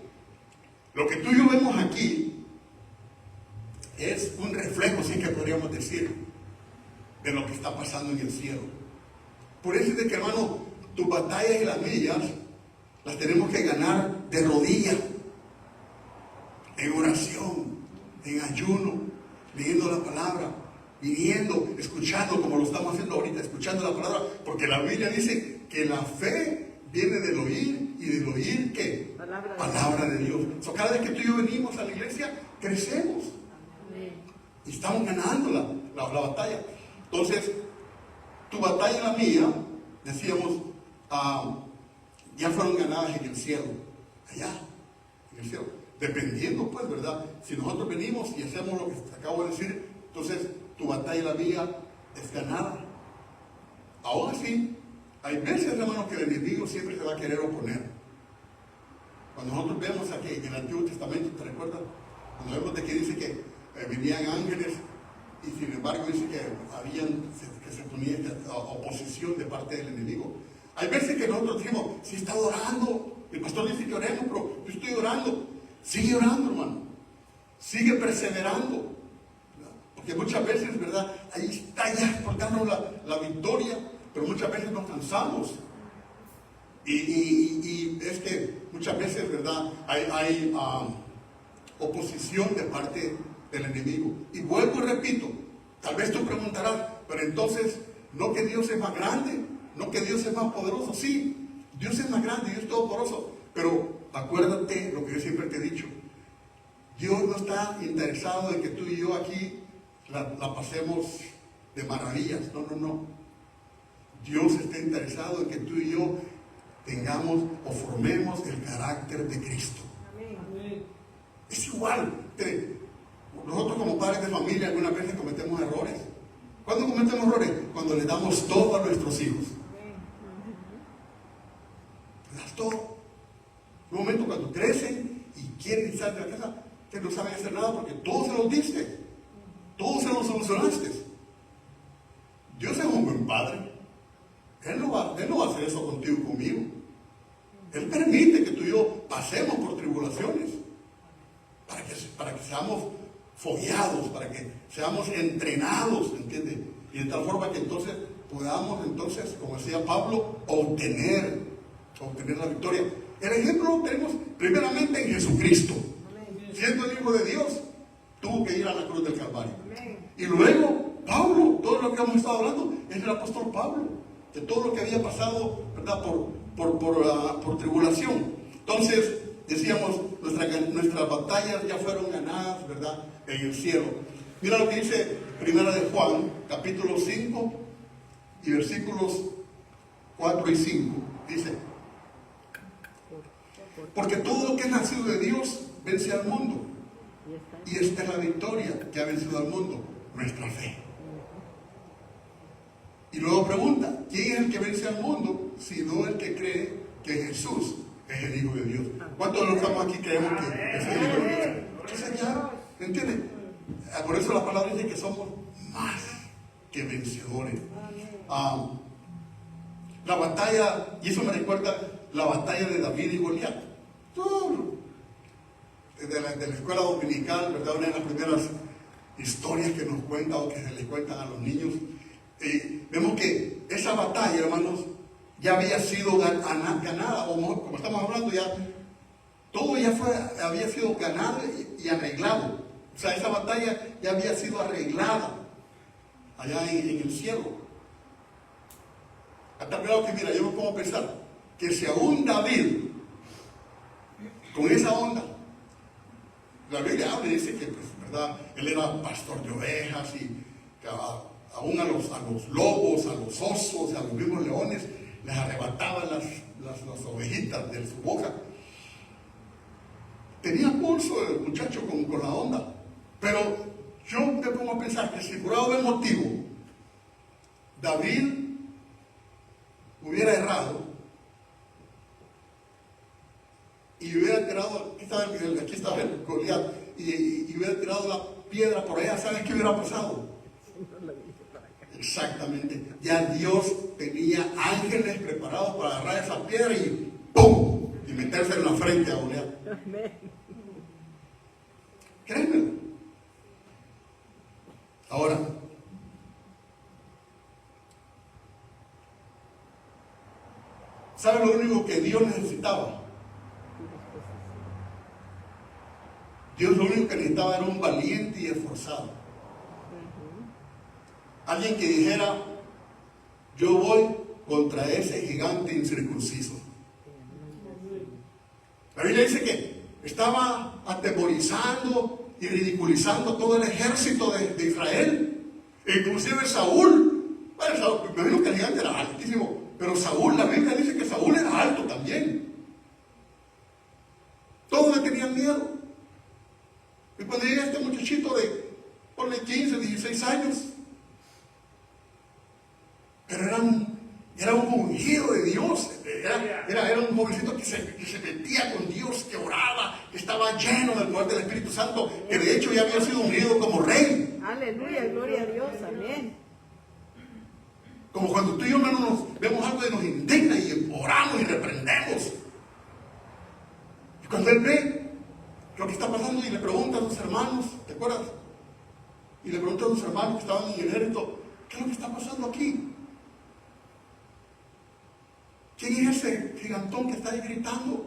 lo que tú y yo vemos aquí es un reflejo, sí que podríamos decir, de lo que está pasando en el cielo. Por eso es de que, hermano, tus batallas y las mías las tenemos que ganar de rodillas, en oración, en ayuno. palabra, viniendo, escuchando, como lo estamos haciendo ahorita, escuchando la palabra, porque la Biblia dice que la fe viene del oír, y del oír, ¿qué? Palabra de Dios. Cada vez que tú y yo venimos a la iglesia, crecemos. Y estamos ganando la batalla. Entonces, tu batalla y la mía, decíamos, ya fueron ganadas en el cielo. Allá, en el cielo. Dependiendo, pues, ¿verdad? Si nosotros venimos y hacemos lo que te acabo de decir, entonces tu batalla y la mía es ganada. Aún así, hay veces, hermanos, que el enemigo siempre se va a querer oponer. Cuando nosotros vemos aquí en el Antiguo Testamento, ¿te recuerdas? Cuando vemos de que dice que venían ángeles, y sin embargo dice que se ponía oposición de parte del enemigo. Hay veces que nosotros decimos, si está orando, el pastor dice que oremos, pero yo estoy orando. Sigue orando, hermano. Sigue perseverando. Porque muchas veces, ¿verdad? Ahí está ya portando la victoria, pero muchas veces nos cansamos. Y es que muchas veces, ¿verdad? Hay oposición de parte del enemigo. Y vuelvo y repito, tal vez tú preguntarás, pero entonces, ¿no que Dios es más grande? ¿No que Dios es más poderoso? Sí, Dios es más grande, Dios es todopoderoso. Pero acuérdate lo que yo siempre te he dicho. Dios no está interesado en que tú y yo aquí la pasemos de maravillas. No. Dios está interesado en que tú y yo tengamos o formemos el carácter de Cristo. Amén. Es igual. Nosotros como padres de familia algunas veces cometemos errores. ¿Cuándo cometemos errores? Cuando le damos todo a nuestros hijos. Le das todo. En un momento cuando crecen y quieren salir de la casa, que no saben hacer nada porque todo se los diste. Todo se los solucionaste. Dios es un buen padre. Él no va a hacer eso contigo y conmigo. Él permite que tú y yo pasemos por tribulaciones para que seamos fogueados, para que seamos entrenados, ¿entiendes? Y de tal forma que entonces podamos, como decía Pablo, obtener la victoria. El ejemplo lo tenemos primeramente en Jesucristo. Siendo el Hijo de Dios, tuvo que ir a la cruz del Calvario. Y luego, Pablo, todo lo que hemos estado hablando, es el apóstol Pablo, de todo lo que había pasado, ¿verdad? Por tribulación. Entonces, decíamos, nuestras batallas ya fueron ganadas, ¿verdad? En el cielo. Mira lo que dice Primera de Juan, capítulo 5 y versículos 4 y 5. Dice, porque todo lo que es nacido de Dios vence al mundo. Y esta es la victoria que ha vencido al mundo, nuestra fe. Y luego pregunta, ¿quién es el que vence al mundo? Sino el que cree que Jesús es el Hijo de Dios. ¿Cuántos de los que estamos aquí creemos que es el Hijo de Dios? Entonces ya, ¿entiendes? Por eso la palabra dice que somos más que vencedores. La batalla, y eso me recuerda la batalla de David y Goliat. De la escuela dominical, ¿verdad? Una de las primeras historias que nos cuentan o que se les cuentan a los niños. Vemos que esa batalla, hermanos, ya había sido ganada, o como estamos hablando, ya todo ya había sido ganado y arreglado. O sea, esa batalla ya había sido arreglada allá en el cielo. Hasta claro que, mira, yo me pongo a pensar que si aún David, con esa onda, la Biblia habla y dice que, pues, ¿verdad? Él era pastor de ovejas y que aún a los lobos, a los osos, a los mismos leones, les arrebataban las ovejitas de su boca. Tenía pulso el muchacho con la onda. Pero yo me pongo a pensar que si por algún motivo David hubiera errado y hubiera tirado, aquí estaba el Goliat, y hubiera tirado la piedra por allá, ¿saben qué hubiera pasado? Exactamente. Ya Dios tenía ángeles preparados para agarrar esa piedra y ¡pum! Y meterse en la frente a Goliat. Créanmelo. Ahora, ¿saben lo único que Dios necesitaba? Dios lo único que necesitaba era un valiente y esforzado. Alguien que dijera, yo voy contra ese gigante incircunciso. La Biblia dice que estaba atemorizando y ridiculizando a todo el ejército de Israel. E inclusive Saúl, bueno, me imagino que el gigante era altísimo, pero Saúl, la Biblia dice que Saúl era alto también. Todos le tenían miedo. Y cuando llega este muchachito de, ponle 15, 16 años, pero era un ungido de Dios, era un jovencito que se metía con Dios, que oraba, que estaba lleno del poder del Espíritu Santo, que de hecho ya había sido ungido como rey. Aleluya, gloria a Dios, amén. Como cuando tú y yo, hermano, nos vemos algo y nos indigna y oramos y reprendemos. Y cuando él ve lo que está pasando y le pregunta a sus hermanos, ¿te acuerdas? Y le pregunta a sus hermanos que estaban en el ejército, ¿qué es lo que está pasando aquí? ¿Quién es ese gigantón que está ahí gritando?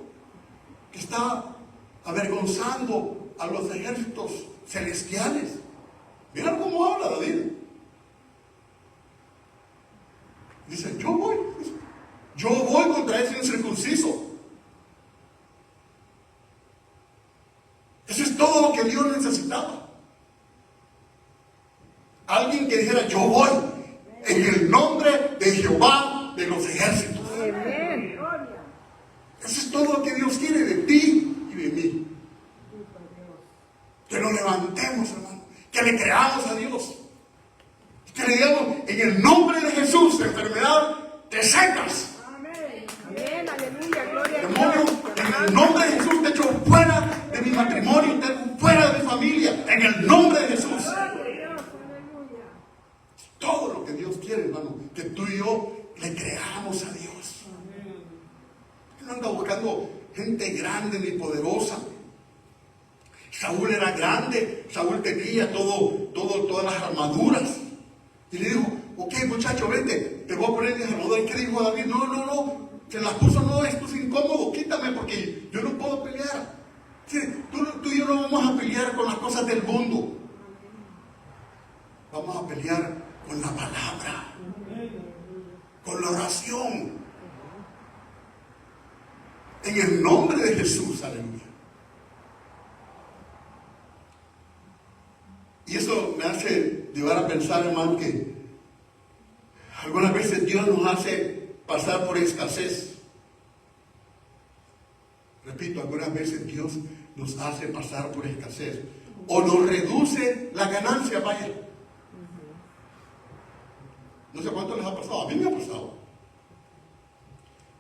Que está avergonzando a los ejércitos celestiales. Mira cómo habla David. Dice, yo voy contra ese incircunciso. Eso es todo lo que Dios necesitaba. Alguien que dijera, yo voy en el nombre de Jehová de los ejércitos. Amén. Eso es todo lo que Dios quiere de ti y de mí. Que nos levantemos, hermano. Que le creamos a Dios. Que le digamos, en el nombre de Jesús, la enfermedad, te secas. Amén, aleluya, gloria a Demonio, Dios. en el nombre de Jesús te echo fuera de mi matrimonio, te echo fuera de mi familia. En el nombre de Jesús. Todo lo que Dios quiere, hermano, que tú y yo le creamos a Dios. Él no anda buscando gente grande ni poderosa. Saúl era grande, Saúl tenía todas las armaduras. Y le dijo, ok muchacho, vete, te voy a poner mis armaduras. ¿Y qué dijo David? No, se las puso, no, esto es incómodo, quítame porque yo no puedo pelear. Sí, tú y yo no vamos a pelear con las cosas del mundo. Vamos a pelear con la palabra, con la oración. En el nombre de Jesús, aleluya. Y eso me hace llevar a pensar, hermano, que algunas veces Dios nos hace pasar por escasez. Repito, algunas veces Dios nos hace pasar por escasez. O nos reduce la ganancia, vaya. No sé cuánto les ha pasado, a mí me ha pasado.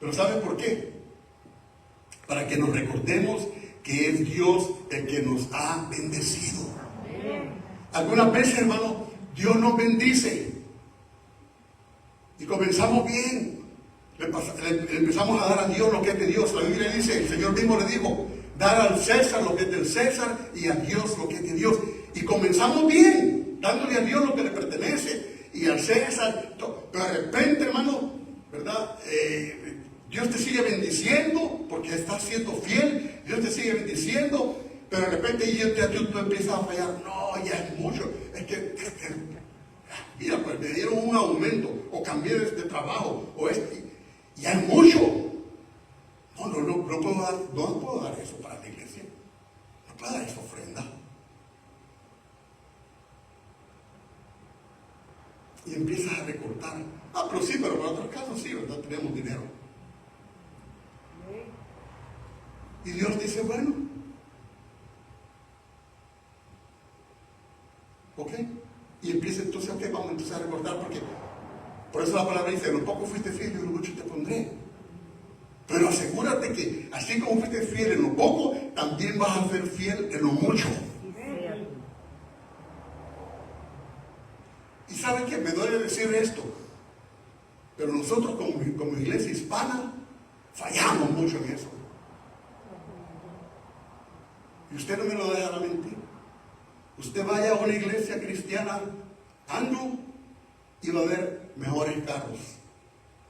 Pero ¿saben por qué? Para que nos recordemos que es Dios el que nos ha bendecido. Algunas veces, hermano, Dios nos bendice y comenzamos bien. Le empezamos a dar a Dios lo que es de Dios. La Biblia dice, el Señor mismo le dijo, dar al César lo que es del César y a Dios lo que es de Dios. Y comenzamos bien, dándole a Dios lo que le pertenece y al César. Pero de repente, hermano, ¿verdad? Dios te sigue bendiciendo porque estás siendo fiel. Dios te sigue bendiciendo. Pero de repente tú empiezas a fallar. No, ya es mucho. Es que mira, pues me dieron un aumento o cambié de trabajo o ya es mucho. No puedo dar eso para la iglesia. No puedo dar esa ofrenda. Y empiezas a recortar. Pero sí, pero para otros casos sí, ¿verdad? Tenemos dinero. Y Dios dice, bueno, ok. Y empieza entonces, ok, vamos a empezar a recortar porque por eso la palabra dice, en lo poco fuiste fiel y en lo mucho te pondré. Pero asegúrate que así como fuiste fiel en lo poco, también vas a ser fiel en lo mucho. Y saben que me duele decir esto, pero nosotros como iglesia hispana fallamos mucho en eso. Y usted no me lo deja mentir. Usted vaya a una iglesia cristiana, Andrew, y va a ver mejores carros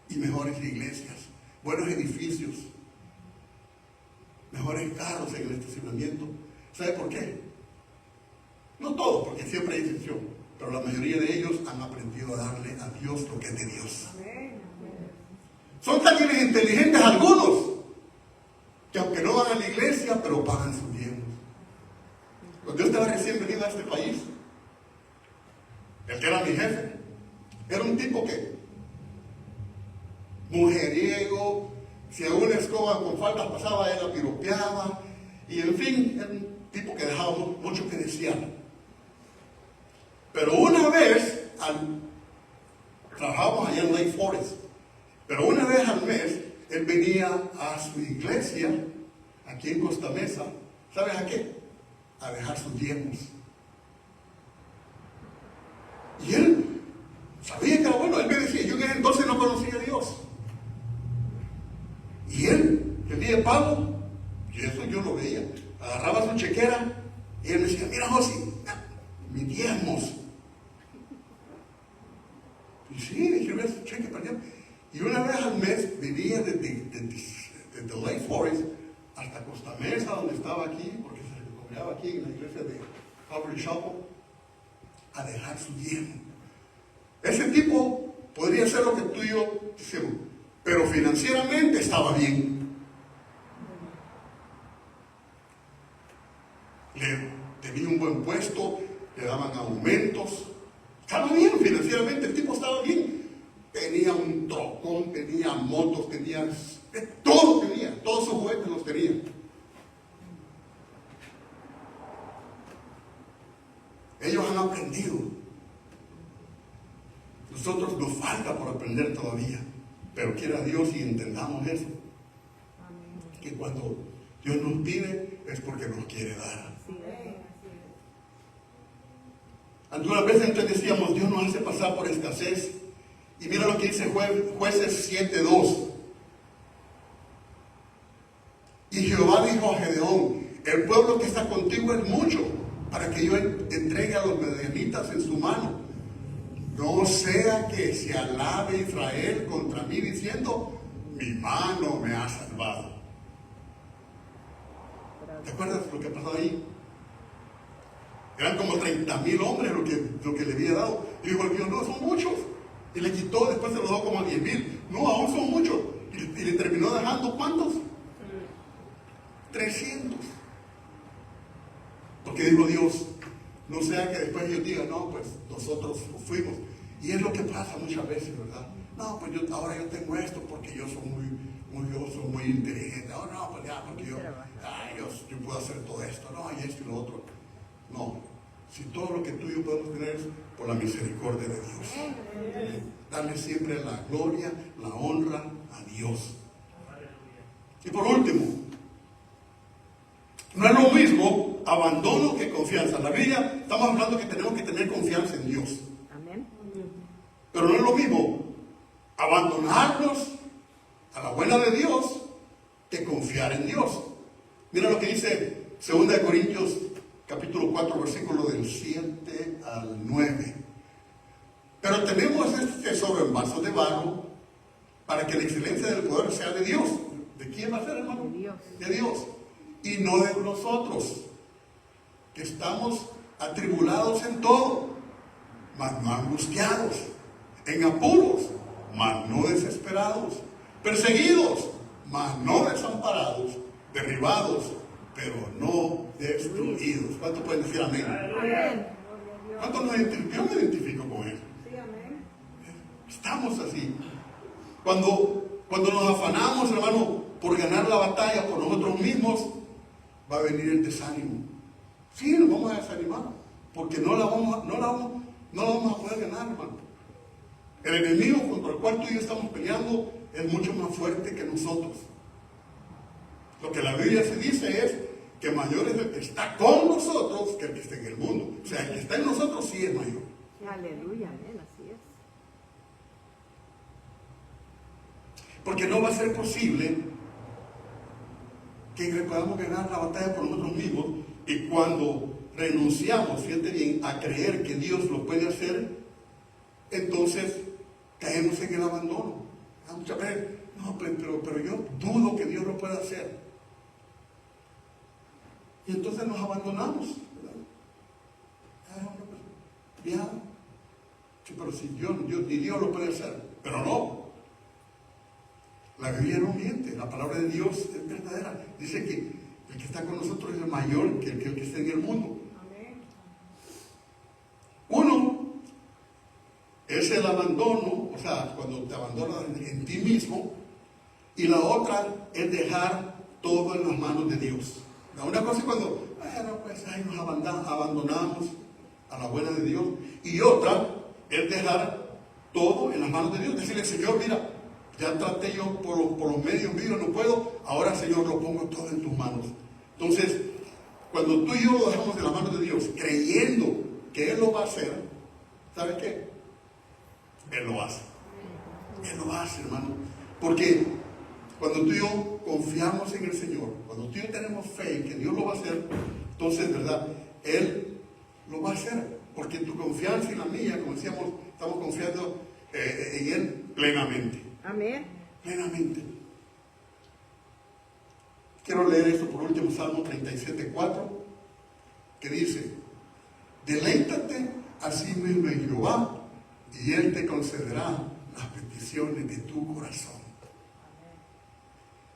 y mejores iglesias, buenos edificios, mejores carros en el estacionamiento. ¿Sabe por qué? No todo, porque siempre hay excepción. pero la mayoría de ellos han aprendido a darle a Dios lo que es de Dios. Son tan inteligentes algunos que aunque no van a la iglesia, pero pagan sus diezmos. Cuando yo estaba recién venido a este país, el que era mi jefe, era un tipo que, mujeriego, si a una escoba con faldas pasaba, él la piropeaba, y en fin, era un tipo que dejaba mucho que desear. Pero una vez, trabajábamos allá en Lake Forest, pero una vez al mes, él venía a su iglesia, aquí en Costa Mesa, ¿sabes a qué? A dejar sus diezmos. Y él sabía que era bueno. Él me decía, yo en ese entonces no conocía a Dios. Y él, el día de pago, y eso yo lo veía, agarraba su chequera y él me decía, mira José, mis diezmos. Y sí, dije, ve su cheque para allá. Y una vez al mes venía desde Lake Forest hasta Costa Mesa, donde estaba aquí, porque se congregaba aquí en la iglesia de Calvary Chapel, a dejar su diezmo. Ese tipo podría ser lo que tú y yo hicimos, pero financieramente estaba bien. Le tenía un buen puesto, le daban aumentos, estaba bien financieramente, el tipo estaba bien. Tenía un trocón, tenía motos, tenía todo, todos sus juguetes los tenía. Ellos han aprendido. Nosotros nos falta por aprender todavía, pero quiera Dios y entendamos eso, que cuando Dios nos pide es porque nos quiere dar. Algunas veces entonces decíamos, Dios nos hace pasar por escasez, y mira lo que dice Jueces 7:2. Y Jehová dijo a Gedeón, el pueblo que está contigo es mucho, para que yo entregue a los medianitas en su mano. No sea que se alabe Israel contra mí diciendo, mi mano me ha salvado. ¿Te acuerdas lo que pasó ahí? Eran como 30,000 hombres lo que le había dado. Y dijo el Dios, no, son muchos. Y le quitó, después se lo dio como a 10,000. No, aún son muchos. Y le terminó dejando, ¿cuántos? 300. Porque dijo Dios, no sea que después ellos digan, no, pues nosotros fuimos. Y es lo que pasa muchas veces, ¿verdad? No, pues ahora yo tengo esto porque yo soy muy inteligente. Oh, no, pues ya, porque yo puedo hacer todo esto, no, y esto y lo otro. No, si todo lo que tú y yo podemos tener es por la misericordia de Dios. Darle siempre la gloria, la honra a Dios. Y por último, no es lo mismo abandono que confianza. En la Biblia estamos hablando que tenemos que tener confianza en Dios. Amén. Pero no es lo mismo abandonarnos a la buena de Dios que confiar en Dios. Mira lo que dice 2 Corintios capítulo 4, versículo del 7 al 9. Pero tenemos este tesoro en vasos de barro para que la excelencia del poder sea de Dios. ¿De quién va a ser, hermano? De Dios. De Dios. Y no de nosotros, que estamos atribulados en todo, mas no angustiados, en apuros, mas no desesperados, perseguidos, mas no desamparados, derribados, pero no destruidos. ¿Cuántos pueden decir amén? Amén. ¿Cuántos nos identifican? Yo me identifico con él. Sí, amén. Estamos así. Cuando nos afanamos, hermano, por ganar la batalla por nosotros mismos, va a venir el desánimo. Sí, nos vamos a desanimar, porque no la vamos a poder ganar, hermano. El enemigo contra el cual tú y yo estamos peleando es mucho más fuerte que nosotros. Lo que la Biblia se dice es que mayor es el que está con nosotros que el que está en el mundo. O sea, el que está en nosotros sí es mayor. Aleluya, amén, así es. Porque no va a ser posible que podamos ganar la batalla por nosotros mismos, y cuando renunciamos, fíjate bien, a creer que Dios lo puede hacer, entonces caemos en el abandono. Muchas veces, no, pero yo dudo que Dios lo pueda hacer. Y entonces nos abandonamos, ¿verdad? Ya, Sí, pero si ni Dios lo puede hacer. Pero no. La Biblia no miente. La palabra de Dios es verdadera. Dice que el que está con nosotros es mayor que el que está en el mundo. Uno es el abandono, o sea, cuando te abandonas en ti mismo. Y la otra es dejar todo en las manos de Dios. Una cosa es cuando nos abandonamos a la buena de Dios. Y otra es dejar todo en las manos de Dios. Decirle, Señor, mira, ya traté yo por los medios míos, no puedo. Ahora, Señor, lo pongo todo en tus manos. Entonces, cuando tú y yo lo dejamos en las manos de Dios, creyendo que Él lo va a hacer, ¿sabe qué? Él lo hace. Él lo hace, hermano. Porque cuando tú y yo confiamos en el Señor, cuando tú y yo tenemos fe en que Dios lo va a hacer, entonces, ¿verdad? Él lo va a hacer. Porque tu confianza y la mía, como decíamos, estamos confiando en Él plenamente. Amén. Plenamente. Quiero leer esto por último, Salmo 37:4, que dice: deleítate a sí mismo en Jehová, y Él te concederá las peticiones de tu corazón.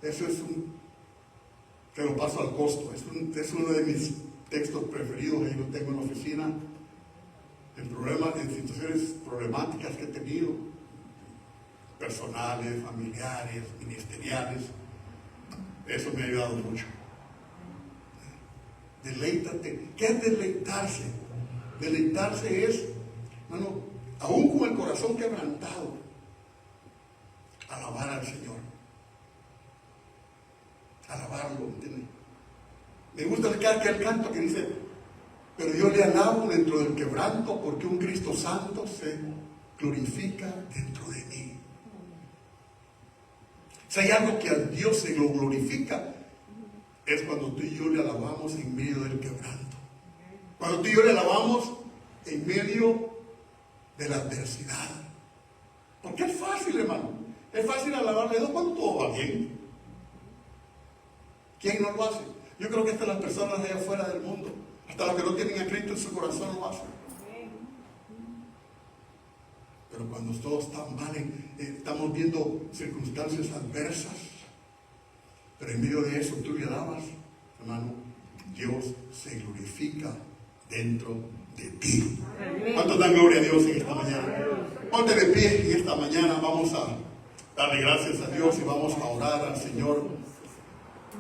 Eso es te lo paso al costo, es uno de mis textos preferidos, ahí lo tengo en la oficina, en situaciones problemáticas que he tenido, personales, familiares, ministeriales. Eso me ha ayudado mucho. Deleítate. ¿Qué es deleitarse? Deleitarse es, hermano, aún con el corazón quebrantado, alabar al Señor. Alabarlo, ¿entiendes? Me gusta el canto que dice: pero yo le alabo dentro del quebranto, porque un Cristo santo se glorifica dentro de mí. Si hay algo que a Dios se lo glorifica, es cuando tú y yo le alabamos en medio del quebranto. Cuando tú y yo le alabamos en medio de la adversidad. Porque es fácil, hermano. Es fácil alabarle a Dios cuando todo va bien. ¿Quién no lo hace? Yo creo que hasta las personas allá afuera del mundo, hasta los que no tienen a Cristo en su corazón, lo hacen. Pero cuando todo está mal, estamos viendo circunstancias adversas, pero en medio de eso tú le alabas, hermano, Dios se glorifica dentro de ti. ¿Cuántos dan gloria a Dios en esta mañana? Ponte de pie en esta mañana, vamos a darle gracias a Dios y vamos a orar al Señor.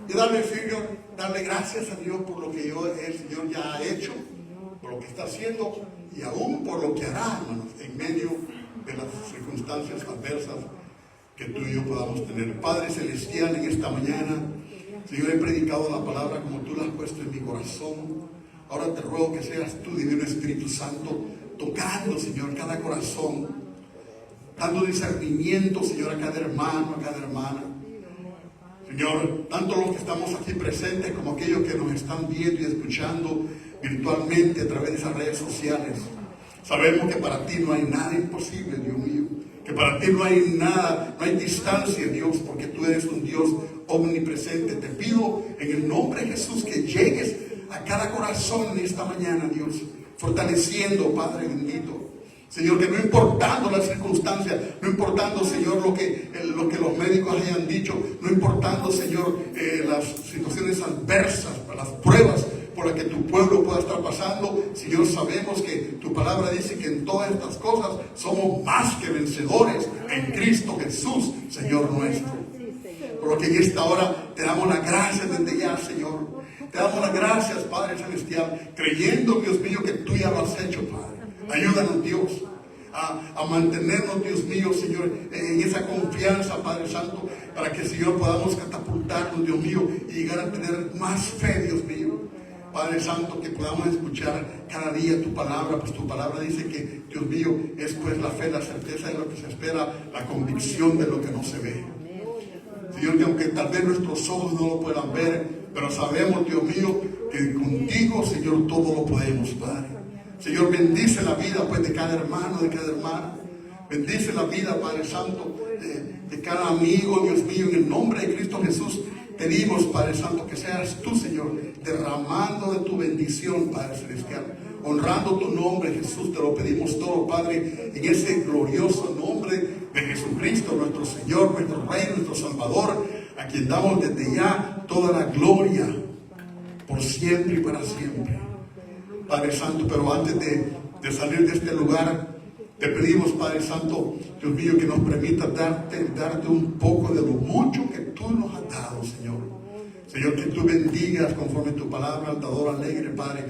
Y darle gracias a Dios por lo que el Señor ya ha hecho, por lo que está haciendo y aún por lo que hará, hermanos, en medio de las circunstancias adversas que tú y yo podamos tener. Padre Celestial, en esta mañana, Señor, he predicado la palabra como tú la has puesto en mi corazón. Ahora te ruego que seas tú, Divino Espíritu Santo, tocando, Señor, cada corazón, dando discernimiento, Señor, a cada hermano, a cada hermana. Señor, tanto los que estamos aquí presentes como aquellos que nos están viendo y escuchando virtualmente a través de esas redes sociales. Sabemos que para ti no hay nada imposible, Dios mío. Que para ti no hay nada, no hay distancia, Dios, porque tú eres un Dios omnipresente. Te pido en el nombre de Jesús que llegues a cada corazón en esta mañana, Dios, fortaleciendo, Padre bendito. Señor, que no importando las circunstancias, no importando, Señor, lo que los médicos hayan dicho, no importando, Señor, las situaciones adversas, las pruebas por las que tu pueblo pueda estar pasando, Señor, sabemos que tu palabra dice que en todas estas cosas somos más que vencedores en Cristo Jesús, Señor nuestro. Por lo que en esta hora te damos las gracias desde ya, Señor. Te damos las gracias, Padre Celestial, creyendo, Dios mío, que tú ya lo has hecho, Padre. Ayúdanos, Dios, a mantenernos, Dios mío, Señor, en esa confianza, Padre Santo, para que, Señor, podamos catapultarnos, Dios mío, y llegar a tener más fe, Dios mío. Padre Santo, que podamos escuchar cada día tu palabra, pues tu palabra dice que, Dios mío, es pues la fe, la certeza de lo que se espera, la convicción de lo que no se ve. Señor, que aunque tal vez nuestros ojos no lo puedan ver, pero sabemos, Dios mío, que contigo, Señor, todo lo podemos, Padre. Señor, bendice la vida, pues, de cada hermano, de cada hermana. Bendice la vida, Padre Santo, de cada amigo, Dios mío, en el nombre de Cristo Jesús. Pedimos, Padre Santo, que seas tú, Señor, derramando de tu bendición, Padre Celestial, honrando tu nombre, Jesús. Te lo pedimos todo, Padre, en ese glorioso nombre de Jesucristo, nuestro Señor, nuestro Rey, nuestro Salvador, a quien damos desde ya toda la gloria, por siempre y para siempre. Padre Santo, pero antes de salir de este lugar, te pedimos, Padre Santo, Dios mío, que nos permita darte un poco de lo mucho que tú nos has dado, Señor. Señor, que tú bendigas conforme tu palabra, al dador alegre, Padre.